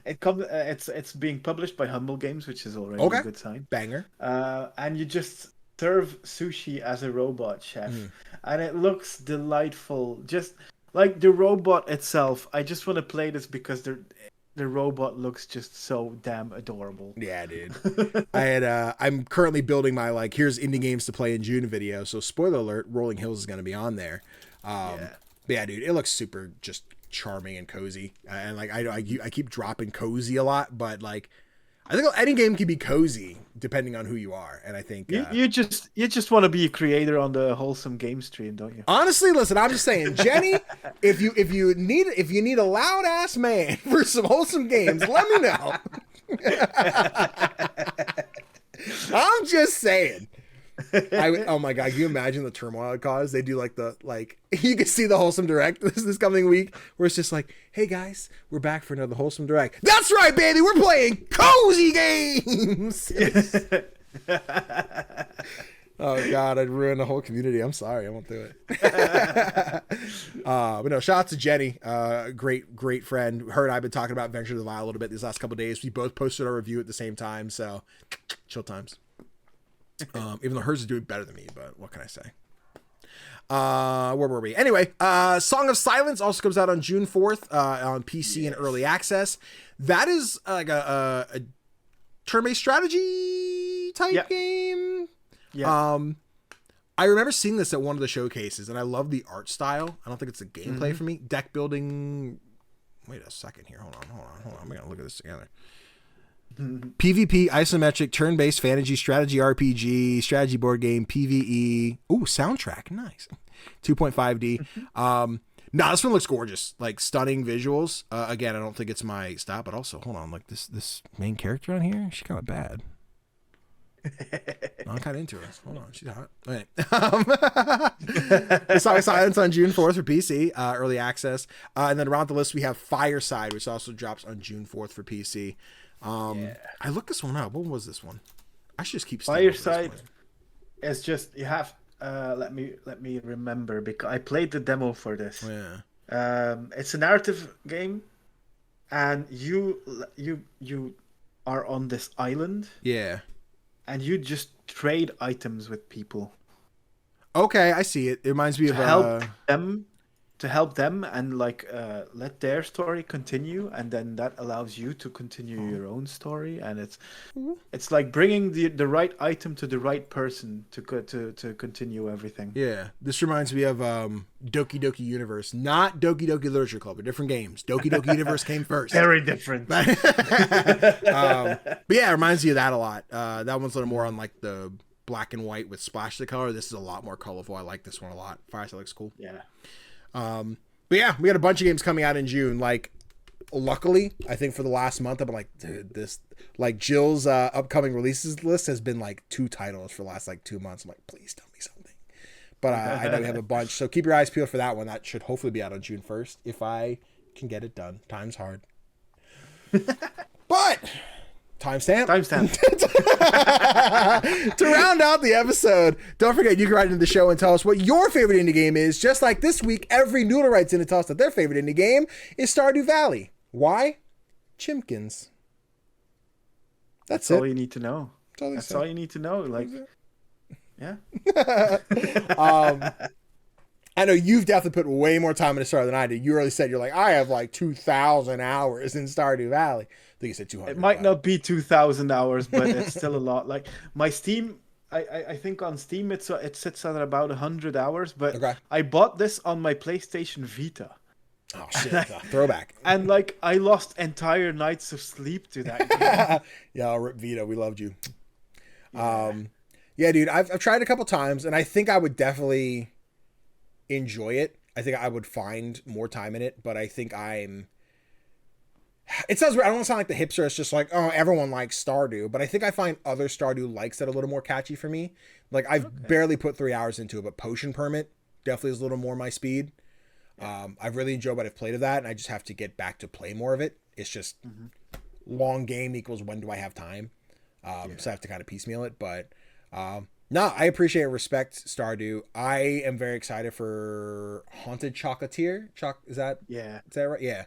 it comes. It's being published by Humble Games, which is already a good sign. Banger. And you just serve sushi as a robot chef, and it looks delightful. Just like the robot itself, I just want to play this because the robot looks just so damn adorable. Yeah, dude. I'm currently building my like here's indie games to play in June video. So spoiler alert, Rolling Hills is going to be on there. But yeah, dude, it looks super just charming and cozy. And like I keep dropping cozy a lot, but like I think any game can be cozy depending on who you are, and I think you just want to be a creator on the Wholesome Game stream, don't you? Honestly, listen, I'm just saying, Jenny, if you need a loud ass man for some wholesome games, let me know. I'm just saying. Oh my god, can you imagine the turmoil it caused? They do you can see the Wholesome Direct this coming week where it's just like, hey guys, we're back for another Wholesome Direct. That's right, baby, we're playing cozy games. Oh god, I'd ruin the whole community. I'm sorry, I won't do it. But no, shout out to Jenny, great friend. Her and I've been talking about Venture the Vile a little bit these last couple of days. We both posted our review at the same time, so chill times. Even though hers is doing better than me, but what can I say? Where were we? Anyway, Song of Silence also comes out on June 4th on PC and early access. That is like a turn-based strategy type game. Yeah. I remember seeing this at one of the showcases, and I love the art style. I don't think it's the gameplay for me. Deck building. Wait a second here. Hold on. I'm going to look at this together. PvP, isometric, turn-based fantasy, strategy RPG, strategy board game, PvE. Ooh, soundtrack. Nice. 2.5D. No, this one looks gorgeous. Like, stunning visuals. Again, I don't think it's my style, but also, hold on. Like, this main character on here, she's kind of bad. I'm kind of into her. Hold on, she's hot. Okay. The Song of Silence on June 4th for PC, early access. And then around the list, we have Fireside, which also drops on June 4th for PC. I looked this one up. What was this one? I should just keep Fireside is just, you have, let me remember, because I played the demo for this. It's a narrative game, and you are on this island. Yeah. And you just trade items with people. Okay, I see it. It reminds me of help them and like let their story continue, and then that allows you to continue your own story. And it's like bringing the right item to the right person to continue everything. Yeah, this reminds me of Doki Doki Universe, not Doki Doki Literature Club, but different games. Doki Doki Universe came first. Very different. But yeah, it reminds me of that a lot. That one's a little more on like the black and white with splashes of color. This is a lot more colorful. I like this one a lot. Fireside looks cool. Yeah. But yeah, we got a bunch of games coming out in June. Like, luckily, I think for the last month, I've been like, dude, this, like, Jill's upcoming releases list has been like 2 titles for the last like 2 months. I'm like, please tell me something. But I know we have a bunch, so keep your eyes peeled for that one. That should hopefully be out on June 1st if I can get it done. Time's hard. But timestamp. To round out the episode, don't forget you can write into the show and tell us what your favorite indie game is. Just like this week, every noodle writes in to tell us that their favorite indie game is Stardew Valley. Why? Chimkins. That's all you need to know. That's all you need to know. Like, yeah. I know you've definitely put way more time into Stardew than I did. You already said you're like, I have like 2,000 hours in Stardew Valley. I think you said 200. It might not be 2,000 hours, but it's still a lot. Like my Steam, I think on Steam it sits at about 100 hours. But I bought this on my PlayStation Vita. Oh shit! Throwback. And like I lost entire nights of sleep to that game. Yeah, rip Vita. We loved you. Yeah, dude. I've tried a couple times, and I think I would definitely enjoy it. I think I would find more time in it, but I think it sounds weird. I don't want to sound like the hipster. It's just like, oh, everyone likes Stardew, but I think I find other Stardew likes that a little more catchy for me. Like I've barely put 3 hours into it, but Potion Permit definitely is a little more my speed. I've really enjoyed what I've played of that, and I just have to get back to play more of it. It's just long game equals when do I have time. So I have to kind of piecemeal it, but no, I appreciate and respect Stardew. I am very excited for Haunted Chocolatier. Is that right? Yeah.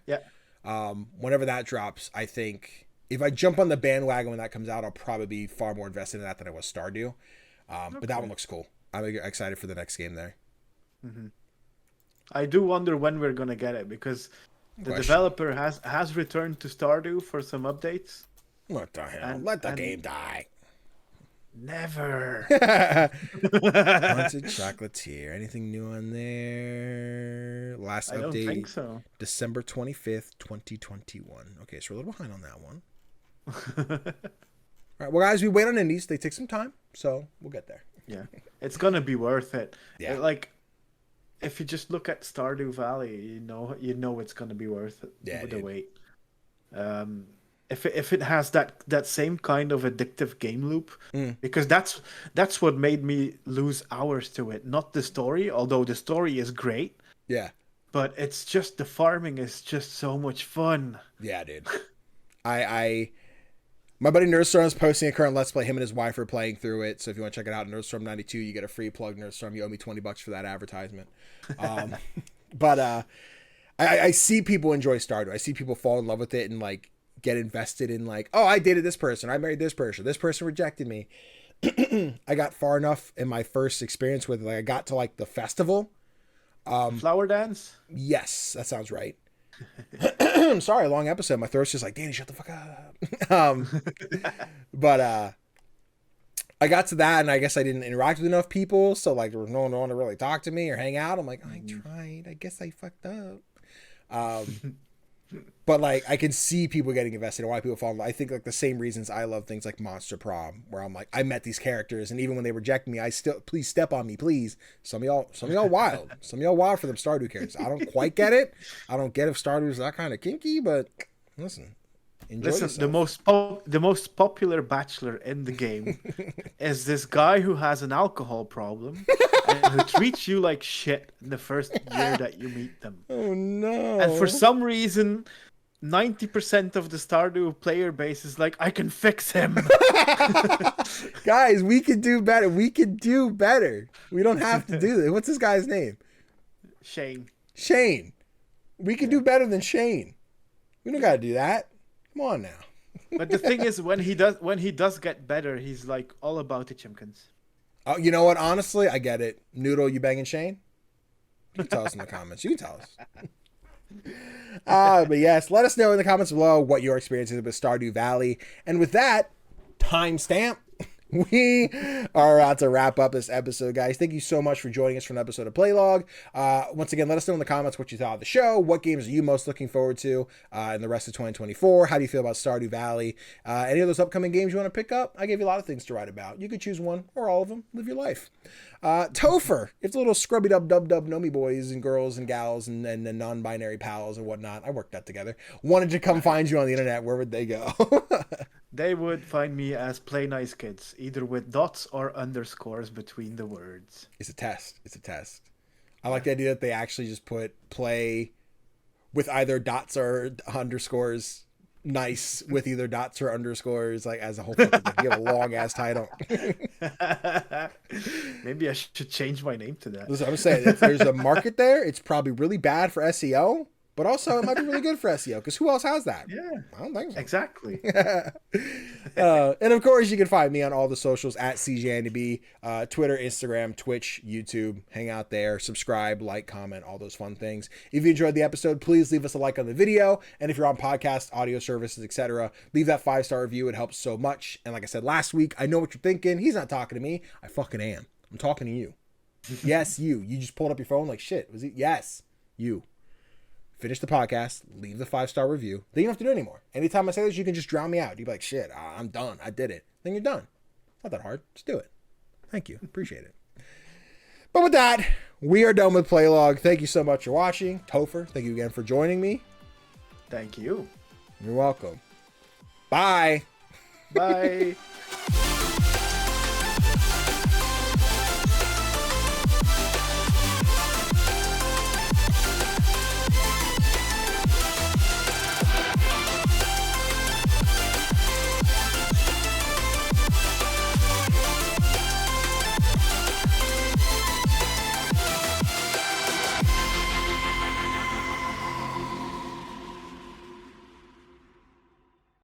Whenever that drops, I think if I jump on the bandwagon when that comes out, I'll probably be far more invested in that than I was Stardew. But that one looks cool. I'm excited for the next game there. I do wonder when we're gonna get it, because the developer has returned to Stardew for some updates. What the hell? Let the game die. Never. Haunted Chocolatier. Anything new on there? Last update. I don't think so. December 25th, 2021. Okay, so we're a little behind on that one. All right, well, guys, we wait on indies. They take some time, so we'll get there. Yeah, it's gonna be worth it. Yeah. Like, if you just look at Stardew Valley, you know it's gonna be worth it. Yeah, the wait. If it has that same kind of addictive game loop, because that's what made me lose hours to it. Not the story, although the story is great. Yeah. But it's just the farming is just so much fun. Yeah, dude. My buddy Nerdstorm is posting a current Let's Play. Him and his wife are playing through it. So if you want to check it out, Nerdstorm92, you get a free plug. Nerdstorm, you owe me $20 for that advertisement. But I see people enjoy Stardew. I see people fall in love with it and like get invested in like, oh, I dated this person, I married this person rejected me. I got far enough in my first experience with it. Like I got to like the festival. Flower dance? Yes, that sounds right. I'm sorry, long episode. My throat's just like, Danny, shut the fuck up. But I got to that, and I guess I didn't interact with enough people, so like there was no one to really talk to me or hang out. I'm like, I tried. I guess I fucked up. But like I can see people getting invested and why people fall in love. I think like the same reasons I love things like Monster Prom, where I'm like, I met these characters, and even when they reject me, I still, please step on me, please. Some of y'all wild. Some of y'all wild for them Stardew characters. I don't quite get it. I don't get if Stardew's that kind of kinky, but listen. Listen, the most popular bachelor in the game is this guy who has an alcohol problem and who treats you like shit in the first year that you meet them. Oh no! And for some reason, 90% of the Stardew player base is like, I can fix him. Guys, we can do better. We can do better. We don't have to do this. What's this guy's name? Shane. We can do better than Shane. We don't got to do that. Come on now. But the thing is, when he does get better, he's like all about the chimkins. Oh, you know what? Honestly, I get it. Noodle, you banging Shane? You can tell us in the comments. You can tell us. But yes, let us know in the comments below what your experience is with Stardew Valley. And with that, timestamp. We are about to wrap up this episode, guys. Thank you so much for joining us for an episode of Playlog. Once again, let us know in the comments what you thought of the show. What games are you most looking forward to in the rest of 2024? How do you feel about Stardew Valley? Any of those upcoming games you want to pick up? I gave you a lot of things to write about. You could choose one or all of them. Live your life. Tofr, if the little scrubby dub know me boys and girls and gals and non-binary pals and whatnot, I worked that together, wanted to come find you on the internet, where would they go? They would find me as Play Nice Kids, either with dots or underscores between the words. It's a test. I like the idea that they actually just put play with either dots or underscores, nice with either dots or underscores, like as a whole thing. You have a long ass title. Maybe I should change my name to that. Listen, I'm saying if there's a market there, it's probably really bad for SEO. But also, it might be really good for SEO, because who else has that? Yeah. I don't think so. Exactly. And of course, you can find me on all the socials at CGDannyB, Twitter, Instagram, Twitch, YouTube. Hang out there, subscribe, like, comment, all those fun things. If you enjoyed the episode, please leave us a like on the video. And if you're on podcast, audio services, etc., leave that 5-star review. It helps so much. And like I said last week, I know what you're thinking. He's not talking to me. I fucking am. I'm talking to you. Yes, you. You just pulled up your phone like, shit, was it? Yes, you. Finish the podcast, leave the 5-star review. Then you don't have to do it anymore. Anytime I say this, you can just drown me out. You'd be like, shit, I'm done. I did it. Then you're done. Not that hard. Just do it. Thank you. Appreciate it. But with that, we are done with Playlog. Thank you so much for watching. Tofr, thank you again for joining me. Thank you. You're welcome. Bye. Bye.